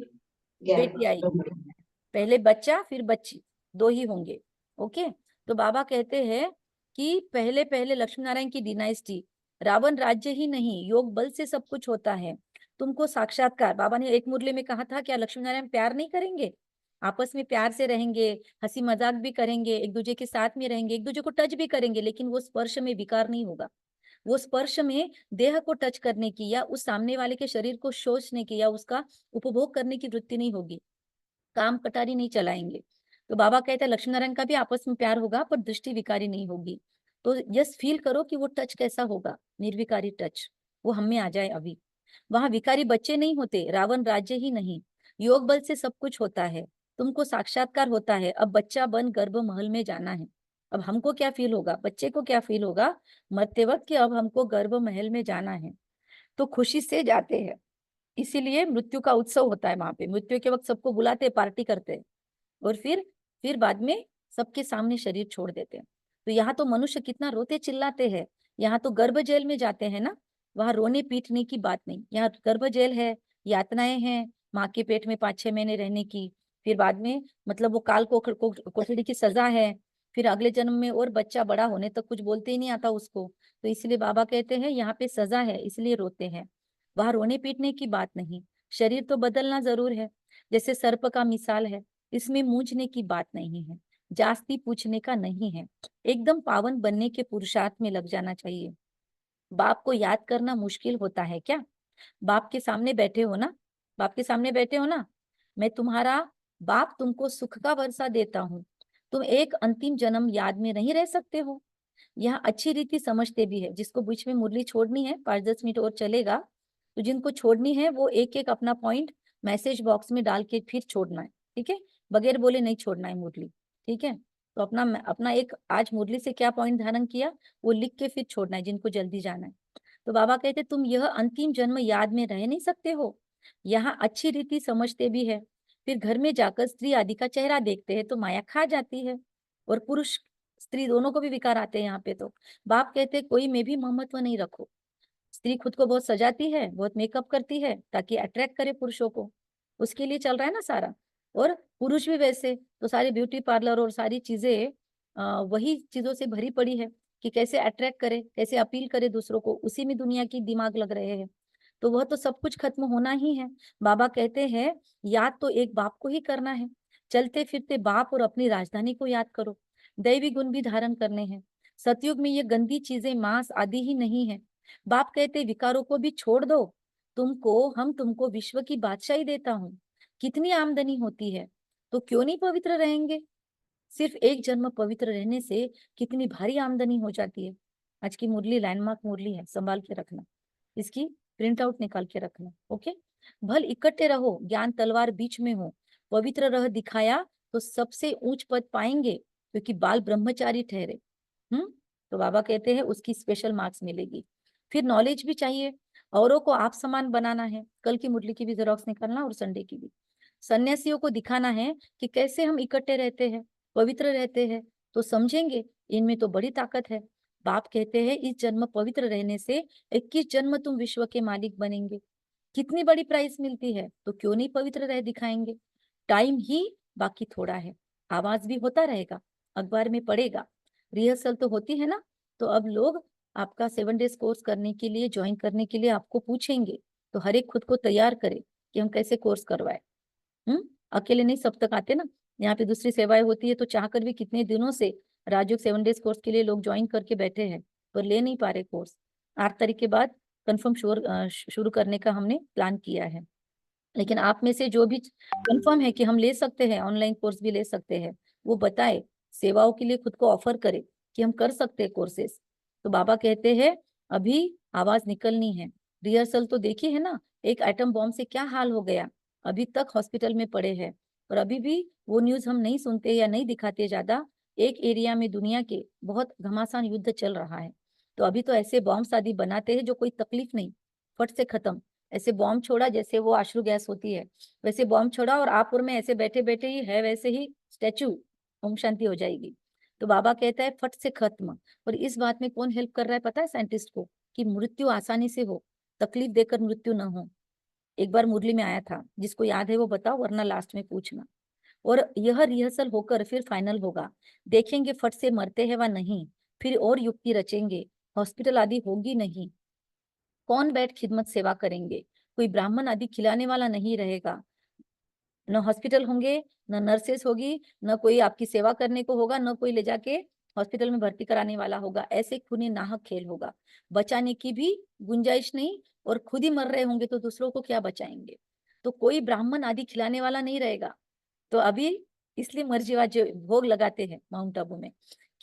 बेटी आएगी. गैप. पहले बच्चा फिर बच्ची, 2 ही होंगे. ओके. तो बाबा कहते हैं कि पहले पहले लक्ष्मी नारायण की डिनास्टी, रावण राज्य ही नहीं, योग बल से सब कुछ होता है. तुमको साक्षात्कार, बाबा ने एक मुरली में कहा था क्या लक्ष्मी नारायण प्यार नहीं करेंगे, आपस में प्यार से रहेंगे, हंसी मजाक भी करेंगे, एक दूसरे के साथ में रहेंगे, एक दूसरे को टच भी करेंगे, लेकिन वो स्पर्श में विकार नहीं होगा. वो स्पर्श में देह को टच करने की या उस सामने वाले के शरीर को शोषने की या उसका उपभोग करने की वृत्ति नहीं होगी. काम कटारी नहीं चलाएंगे. तो बाबा कहते हैं लक्ष्मी नारायण का भी आपस में प्यार होगा पर दृष्टि विकारी नहीं होगी. तो यस फील करो कि वो टच कैसा होगा, निर्विकारी टच, वो हम में आ जाए अभी. वहां विकारी बच्चे नहीं होते, रावण राज्य ही नहीं, योग बल से सब कुछ होता है. तुमको साक्षात्कार होता है, अब बच्चा बन गर्भ महल में जाना है. अब हमको क्या फील होगा, बच्चे को क्या फील होगा मरते वक्त कि अब हमको गर्भ महल में जाना है. तो खुशी से जाते हैं. इसीलिए मृत्यु का उत्सव होता है वहां पे. मृत्यु के वक्त सबको बुलाते हैं, पार्टी करते हैं, और फिर बाद में सबके सामने शरीर छोड़ देते हैं. तो यहाँ तो मनुष्य कितना रोते चिल्लाते हैं. यहाँ तो गर्भ जेल में जाते हैं ना, वहां रोने पीटने की बात नहीं. यहाँ गर्भ जेल है, यातनाएं हैं, माँ के पेट में 5-6 महीने रहने की. फिर बाद में मतलब वो काल कोठड़ी की सजा है. फिर अगले जन्म में और बच्चा बड़ा होने तक कुछ बोलते ही नहीं आता उसको. तो इसलिए बाबा कहते हैं यहाँ पे सजा है, इसलिए रोते हैं. वहां रोने पीटने की बात नहीं. शरीर तो बदलना जरूर है, जैसे सर्प का मिसाल है, इसमें मूंझने की बात नहीं है, जास्ती पूछने का नहीं है. एकदम पावन बनने के पुरुषार्थ में लग जाना चाहिए. बाप को याद करना मुश्किल होता है क्या? बाप के सामने बैठे हो ना, बाप के सामने बैठे हो ना, मैं तुम्हारा बाप, तुमको सुख का वर्षा देता हूँ. तुम एक अंतिम जन्म याद में नहीं रह सकते हो. यहाँ अच्छी रीति समझते भी है. जिसको बीच में मुरली छोड़नी है, 5-10 मिनट और चलेगा, तो जिनको छोड़नी है वो एक एक अपना पॉइंट मैसेज बॉक्स में डाल के फिर छोड़ना है. ठीक है, बगैर बोले नहीं छोड़ना है मुरली. ठीक है, तो अपना अपना एक आज मुरली से क्या पॉइंट धारण किया वो लिख के फिर छोड़ना है जिनको जल्दी जाना है. तो बाबा कहते तुम यह अंतिम जन्म याद में रह नहीं सकते हो. यहाँ अच्छी रीति समझते भी है. फिर घर में जाकर स्त्री आदि का चेहरा देखते हैं तो माया खा जाती है, और पुरुष स्त्री दोनों को भी विकार आते हैं यहाँ पे. तो बाप कहते कोई में भी ममत्व नहीं रखो. स्त्री खुद को बहुत सजाती है, बहुत मेकअप करती है ताकि अट्रैक्ट करे पुरुषों को, उसके लिए चल रहा है ना सारा. और पुरुष भी वैसे, तो सारी ब्यूटी पार्लर और सारी चीजें वही चीजों से भरी पड़ी है. कि कैसे अट्रैक्ट करे, कैसे अपील करे दूसरों को, उसी में दुनिया की दिमाग लग रहे हैं। तो वह तो सब कुछ खत्म होना ही है। बाबा कहते हैं याद तो एक बाप को ही करना है, चलते फिरते बाप और अपनी राजधानी को याद करो। दैवी गुण भी धारण करने हैं। सतयुग में ये गंदी चीजें मांस आदि ही नहीं है। बाप कहते विकारों को भी छोड़ दो, हम तुमको विश्व की बादशाही देता हूँ। कितनी आमदनी होती है तो क्यों नहीं पवित्र रहेंगे। सिर्फ एक जन्म पवित्र रहने से कितनी भारी आमदनी हो जाती है। आज की मुरली लैंडमार्क मुरली है, संभाल के रखना, इसकी प्रिंट आउट निकाल के रखना। ओके, भल इकट्ठे रहो, ज्ञान तलवार बीच में हो, पवित्र रह दिखाया तो सबसे ऊंच पद पाएंगे, क्योंकि बाल ब्रह्मचारी ठहरे। तो बाबा कहते हैं उसकी स्पेशल मार्क्स मिलेगी। फिर नॉलेज भी चाहिए, औरों को आप समान बनाना है। कल की मुरली की भी जेरोक्स निकालना और संडे की भी। सन्यासियों को दिखाना है कि कैसे हम इकट्ठे रहते हैं, पवित्र रहते हैं, तो समझेंगे इनमें तो बड़ी ताकत है। बाप कहते हैं इस जन्म पवित्र रहने से 21 जन्म तुम विश्व के मालिक बनेंगे। कितनी बड़ी प्राइस मिलती है, तो क्यों नहीं पवित्र रह दिखाएंगे। टाइम ही बाकी थोड़ा है, आवाज भी होता रहेगा, अखबार में पड़ेगा, रिहर्सल तो होती है ना। तो अब लोग आपका 7 डेज कोर्स करने के लिए, ज्वाइन करने के लिए आपको पूछेंगे, तो हर एक खुद को तैयार करे कि हम कैसे कोर्स करवाए। अकेले नहीं, सब तक आते ना, यहाँ पे दूसरी सेवाएं होती है, तो चाहकर भी कितने दिनों से राजयोग 7 डेज कोर्स के लिए लोग ज्वाइन करके बैठे हैं, पर ले नहीं पा रहे कोर्स। 8 तारीख के बाद कंफर्म शुरू करने का हमने प्लान किया है। लेकिन आप में से जो भी कंफर्म है कि हम ले सकते हैं, ऑनलाइन कोर्स भी ले सकते हैं, वो बताए, सेवाओं के लिए खुद को ऑफर करे कि हम कर सकते हैं कोर्सेस। तो बाबा कहते हैं अभी आवाज निकलनी है। रिहर्सल तो देखी है ना, एक एटम बॉम्ब से क्या हाल हो गया, अभी तक हॉस्पिटल में पड़े हैं। और अभी भी वो न्यूज हम नहीं सुनते या नहीं दिखाते ज्यादा। एक एरिया में दुनिया के बहुत घमासान युद्ध चल रहा है, तो अभी तो ऐसे बॉम्ब आदि बनाते हैं जो कोई तकलीफ नहीं, फट से खत्म। ऐसे बॉम्ब छोड़ा, जैसे वो अश्रु गैस होती है वैसे बॉम्ब छोड़ा, और आपपुर में ऐसे बैठे बैठे ही है वैसे ही स्टैचू, ओम शांति हो जाएगी। तो बाबा कहता है फट से खत्म। और इस बात में कौन हेल्प कर रहा है पता है साइंटिस्ट को, कि मृत्यु आसानी से हो, तकलीफ देकर मृत्यु न हो। एक बार मुरली में आया था, जिसको याद है वो बताओ, वरना लास्ट में पूछना। और यह रिहर्सल होकर फिर फाइनल होगा, देखेंगे फट से मरते हैं व नहीं, फिर और युक्ति रचेंगे, हॉस्पिटल आदि होगी नहीं, कौन बैठ खिदमत सेवा करेंगे, कोई ब्राह्मण आदि खिलाने वाला नहीं रहेगा, न हॉस्पिटल होंगे, न नर्सेस होगी, न कोई आपकी सेवा करने को होगा, न कोई ले जाके हॉस्पिटल में भर्ती कराने वाला होगा। ऐसे खूनी नाहक खेल होगा, बचाने की भी गुंजाइश नहीं, और खुद ही मर रहे होंगे तो दूसरों को क्या बचाएंगे। तो कोई ब्राह्मण आदि खिलाने वाला नहीं रहेगा। तो अभी इसलिए मर्जीवाद जो भोग लगाते हैं माउंट आबू में,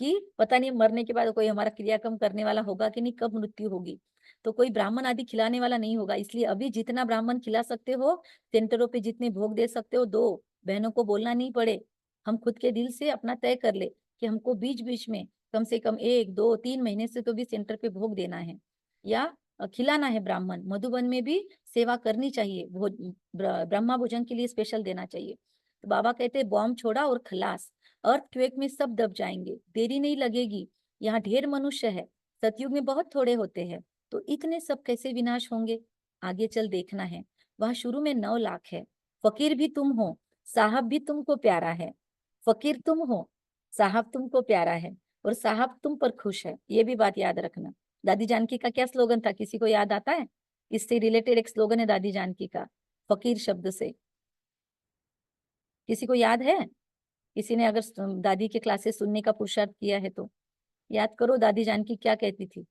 कि पता नहीं मरने के बाद कोई हमारा क्रियाक्रम करने वाला होगा कि नहीं, कब मृत्यु होगी, तो कोई ब्राह्मण आदि खिलाने वाला नहीं होगा। इसलिए अभी जितना ब्राह्मण खिला सकते हो, सेंटरों पे जितने भोग दे सकते हो दो, बहनों को बोलना नहीं पड़े, हम खुद के दिल से अपना तय कर ले कि हमको बीच बीच में कम से कम 1, 2, 3 महीने से तो भी सेंटर पे भोग देना है, या खिलाना है। ब्राह्मण मधुबन में भी सेवा करनी चाहिए, ब्रह्मा भोजन के लिए स्पेशल देना चाहिए। तो बाबा कहते हैं बॉम्ब छोड़ा और खलास, अर्थक्वेक में सब दब जाएंगे, देरी नहीं लगेगी। यहाँ ढेर मनुष्य है, सतयुग में बहुत थोड़े होते हैं, तो इतने सब कैसे विनाश होंगे, आगे चल देखना है। वहां शुरू में 9 लाख है। फकीर भी तुम हो, साहब भी तुमको प्यारा है। फकीर तुम हो, साहब तुमको प्यारा है, और साहब तुम पर खुश है। ये भी बात याद रखना। दादी जानकी का क्या स्लोगन था, किसी को याद आता है? इससे रिलेटेड एक स्लोगन है दादी जानकी का, फकीर शब्द से, किसी को याद है? किसी ने अगर दादी के क्लासेस सुनने का पुरुषार्थ किया है तो याद करो, दादी जानकी क्या कहती थी?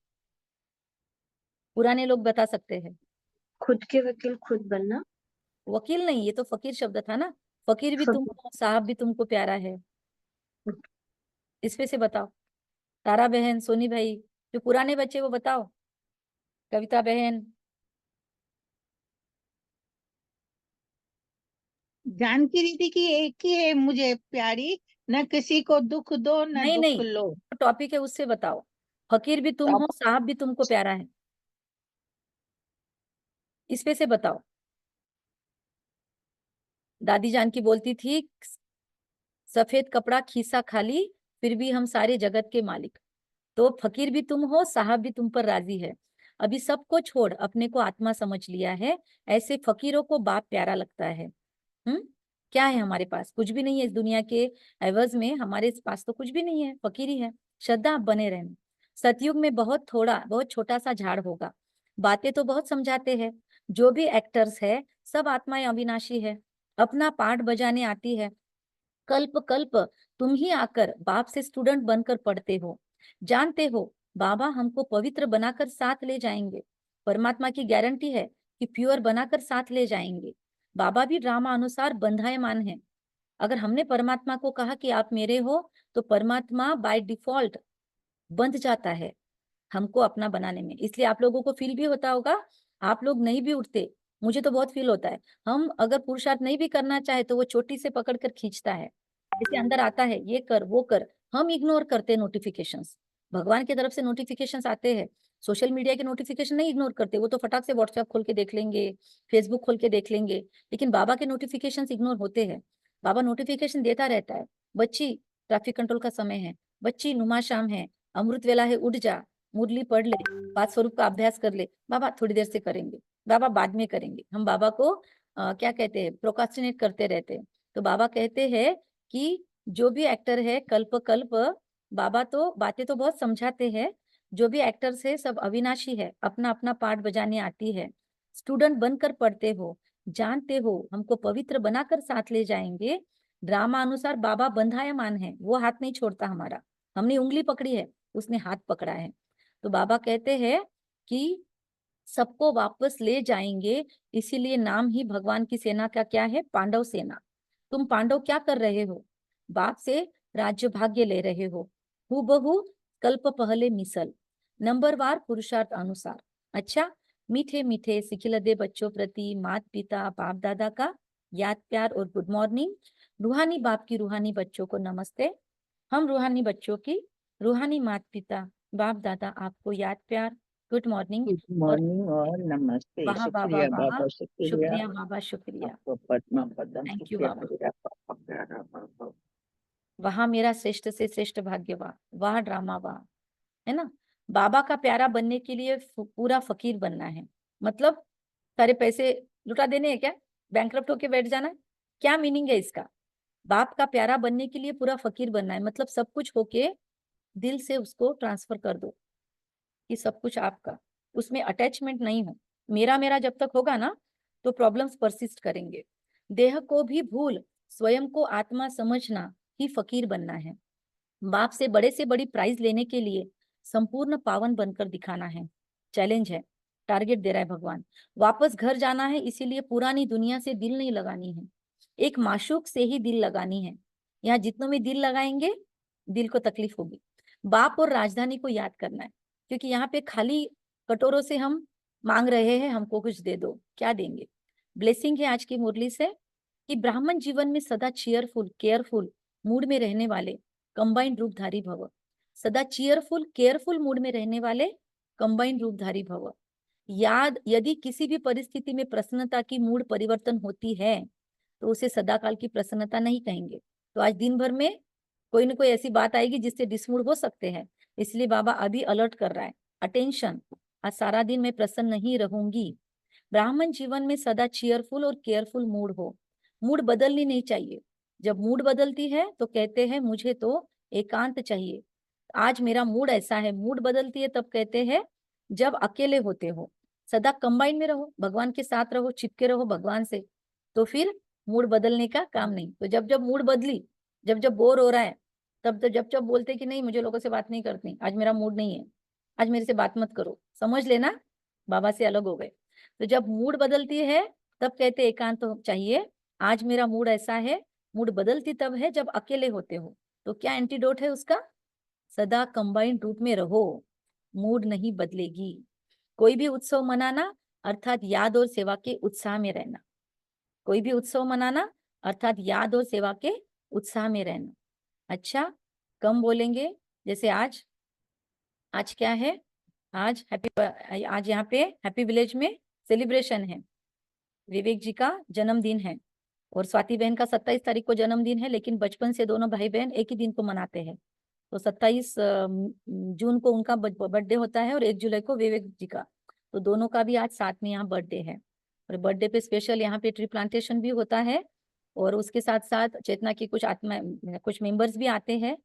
पुराने लोग बता सकते हैं। खुद के वकील खुद बनना। वकील नहीं, ये तो फकीर शब्द था ना। फकीर भी तुम, साहब भी तुमको प्यारा है, इसमें से बताओ। तारा बहन, सोनी भाई, जो पुराने बच्चे वो बताओ। कविता बहन, जानकी दीदी की एक ही है मुझे प्यारी, न किसी को दुख दो न नहीं दुख नहीं, लो। टॉपिक है उससे बताओ। फकीर भी तुम हो, साहब भी तुमको प्यारा है, इसमें से बताओ। दादी जानकी बोलती थी सफेद कपड़ा खीसा खाली, फिर भी हम सारे जगत के मालिक। तो फकीर भी तुम हो, साहब भी तुम पर राजी है। अभी सबको छोड़ अपने को आत्मा समझ लिया है, ऐसे फकीरों को बाप प्यारा लगता है। क्या है हमारे पास? कुछ भी नहीं है इस दुनिया के एवज में, हमारे पास तो कुछ भी नहीं है, फकीरी है। श्रद्धा आप बने रहना। सतयुग में बहुत छोटा सा झाड़ होगा। बातें तो बहुत समझाते हैं। जो भी एक्टर्स है सब आत्माएं अविनाशी है, अपना पार्ट बजाने आती है। कल्प कल्प तुम ही आकर बाप से स्टूडेंट बनकर पढ़ते हो। जानते हो बाबा हमको पवित्र बनाकर साथ ले जाएंगे। परमात्मा की गारंटी है कि प्योर बनाकर साथ ले जाएंगे। बाबा भी ड्रामा अनुसार बंधायमान है। अगर हमने परमात्मा को कहा कि आप मेरे हो, तो परमात्मा बाय डिफॉल्ट बंध जाता है हमको अपना बनाने में। इसलिए आप लोगों को फील भी होता होगा, आप लोग नहीं भी उठते, मुझे तो बहुत फील होता है। हम अगर पुरुषार्थ नहीं भी करना चाहे तो वो चोटी से पकड़कर खींचता है, जैसे अंदर आता है ये कर वो कर। हम इग्नोर करते हैं नोटिफिकेशंस। भगवान की तरफ से नोटिफिकेशंस आते हैं, सोशल मीडिया के नोटिफिकेशन नहीं इग्नोर करते, वो तो फटाक से व्हाट्सएप खोल के देख लेंगे, फेसबुक खोल के देख लेंगे। लेकिन बाबा के नोटिफिकेशंस इग्नोर होते हैं। बाबा नोटिफिकेशन देता रहता है, बच्ची ट्रैफिक कंट्रोल का समय है, बच्ची नुमा शाम है, अमृत वेला है, उठ जा, मुरली पढ़ ले, पाठ स्वरूप का अभ्यास कर ले। बाबा थोड़ी देर से करेंगे, बाबा बाद में करेंगे। हम बाबा को क्या कहते हैं, प्रोकास्टिनेट करते रहते हैं। तो बाबा कहते हैं कि जो भी एक्टर है कल्प कल्प, बाबा तो बातें तो बहुत समझाते हैं, जो भी एक्टर्स है सब अविनाशी है, अपना अपना पार्ट बजाने आती है। स्टूडेंट बनकर पढ़ते हो, जानते हो हमको पवित्र बनाकर साथ ले जाएंगे। ड्रामा अनुसार बाबा बंधायमान है, वो हाथ नहीं छोड़ता हमारा। हमने उंगली पकड़ी है, उसने हाथ पकड़ा है। तो बाबा कहते हैं कि सबको वापस ले जाएंगे। इसीलिए नाम ही भगवान की सेना का क्या है, पांडव सेना। तुम पांडव क्या कर रहे हो, बाप से राज्य भाग्य ले रहे हो, हूबहू कल्प पहले मिसल, नंबरवार पुरुषार्थ अनुसार। अच्छा, मीठे मीठे सिखिलदे बच्चों प्रति मात पिता बाप दादा का याद प्यार और गुड मॉर्निंग। रूहानी बाप की रूहानी बच्चों को नमस्ते। हम रूहानी बच्चों की रूहानी मात पिता बाप दादा आपको याद प्यार, गुड मॉर्निंग। गुड और मॉर्निंग और नमस्ते। वाह बाबा शुक्रिया वाह, बाबा, शुक्रिया शुक्रिया बाबा शुक्रिया, आपको पद्मा पदम, थैंक यू शुक्रिया बाबा। मेरा पापा प्यारा बाबा। वहां मेरा श्रेष्ठ से श्रेष्ठ भाग्य वाह, वाह ड्रामा वाह, है ना। बाबा का प्यारा बनने के लिए पूरा फकीर बनना है, मतलब सारे पैसे लुटा देने हैं क्या, बैंकरप्ट होके बैठ जाना है, क्या मीनिंग है इसका। बाप का प्यारा बनने के लिए पूरा फकीर बनना है, मतलब सब कुछ होके दिल से उसको ट्रांसफर कर दो कि सब कुछ आपका, उसमें अटैचमेंट नहीं हो। मेरा मेरा जब तक होगा ना तो प्रॉब्लम्स परसिस्ट करेंगे। देह को भी भूल स्वयं को आत्मा समझना ही फकीर बनना है। बाप से बड़ी प्राइज लेने के लिए संपूर्ण पावन बनकर दिखाना है, चैलेंज है, टारगेट दे रहा है भगवान। वापस घर जाना है, इसीलिए पुरानी दुनिया से दिल नहीं लगानी है, एक माशूक से ही दिल लगानी है। यहाँ जितनों में दिल लगाएंगे दिल को तकलीफ होगी। बाप और राजधानी को याद करना है, क्योंकि यहाँ पे खाली कटोरों से हम मांग रहे हैं हमको कुछ दे दो, क्या देंगे। ब्लेसिंग है आज की मुरली से कि ब्राह्मण जीवन में सदा चीयरफुल केयरफुल मूड में रहने वाले कंबाइंड रूपधारी भव। सदा चीयरफुल केयरफुल मूड में रहने वाले कंबाइंड रूपधारी भव। याद, यदि किसी भी परिस्थिति में प्रसन्नता की मूड परिवर्तन होती है तो उसे सदाकाल की प्रसन्नता नहीं कहेंगे। तो आज दिन भर में कोई ना कोई ऐसी बात आएगी जिससे डिसमूड हो सकते हैं, इसलिए बाबा अभी अलर्ट कर रहा है, अटेंशन, आज सारा दिन मैं प्रसन्न नहीं रहूंगी। ब्राह्मण जीवन में सदा चीयरफुल और केयरफुल मूड हो, मूड बदलनी नहीं चाहिए। जब मूड बदलती है तो कहते हैं मुझे तो एकांत चाहिए, आज मेरा मूड ऐसा है। मूड बदलती है तब कहते हैं जब अकेले होते हो। सदा कंबाइन में रहो, भगवान के साथ रहो, चिपके रहो भगवान से, तो फिर मूड बदलने का काम नहीं। तो जब जब मूड बदली, जब जब बोर हो रहा है, तब तो जब जब बोलते कि नहीं मुझे लोगों से बात नहीं करनी, आज मेरा मूड नहीं है, आज मेरे से बात मत करो, समझ लेना बाबा से अलग हो गए। तो जब मूड बदलती है तब कहते एकांत चाहिए, आज मेरा मूड ऐसा है। मूड बदलती तब है जब अकेले होते हो। तो क्या एंटीडोट है उसका, सदा कंबाइंड रूप में रहो, मूड नहीं बदलेगी। कोई भी उत्सव मनाना अर्थात याद और सेवा के उत्साह में रहना, कोई भी उत्सव मनाना अर्थात याद और सेवा के उत्साह में रहना। अच्छा, कम बोलेंगे, जैसे आज क्या है, आज आज यहाँ पे हैप्पी विलेज में सेलिब्रेशन है, विवेक जी का जन्मदिन है और स्वाति बहन का 27 तारीख को जन्मदिन है, लेकिन बचपन से दोनों भाई बहन एक ही दिन को मनाते हैं। तो 27 जून को उनका बर्थडे होता है और 1 जुलाई को विवेक जी का, तो दोनों का भी आज साथ में यहाँ बर्थडे है। और बर्थडे पे स्पेशल यहाँ पे ट्री प्लांटेशन भी होता है और उसके साथ साथ चेतना की कुछ मेंबर्स भी आते हैं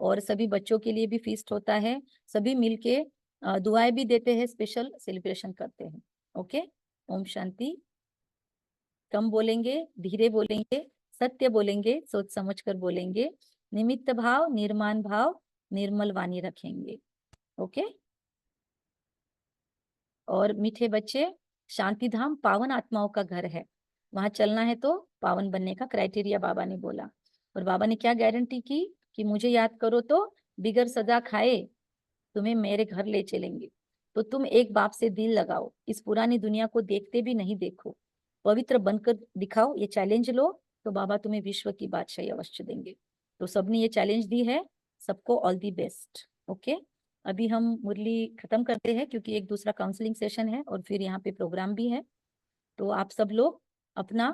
और सभी बच्चों के लिए भी फीस्ट होता है, सभी मिलके दुआएं भी देते हैं, स्पेशल सेलिब्रेशन करते हैं। ओके, ओम शांति। कम बोलेंगे, धीरे बोलेंगे, सत्य बोलेंगे, सोच समझ कर बोलेंगे, निमित्त भाव, निर्माण भाव, निर्मल वाणी रखेंगे। ओके। और मीठे बच्चे, शांति धाम पावन आत्माओं का घर है, वहां चलना है तो पावन बनने का क्राइटेरिया बाबा ने बोला। और बाबा ने क्या गारंटी की कि मुझे याद करो तो बिगर सजा खाए तुम्हें मेरे घर ले चलेंगे। तो तुम एक बाप से दिल लगाओ, इस पुरानी दुनिया को देखते भी नहीं देखो, पवित्र बनकर दिखाओ, ये चैलेंज लो, तो बाबा तुम्हें विश्व की बादशाही अवश्य देंगे। तो सबने ये चैलेंज दी है, सबको ऑल दी बेस्ट। ओके, अभी हम मुरली खत्म करते हैं क्योंकि एक दूसरा काउंसलिंग सेशन है और फिर यहाँ पे प्रोग्राम भी है। तो आप सब लोग अपना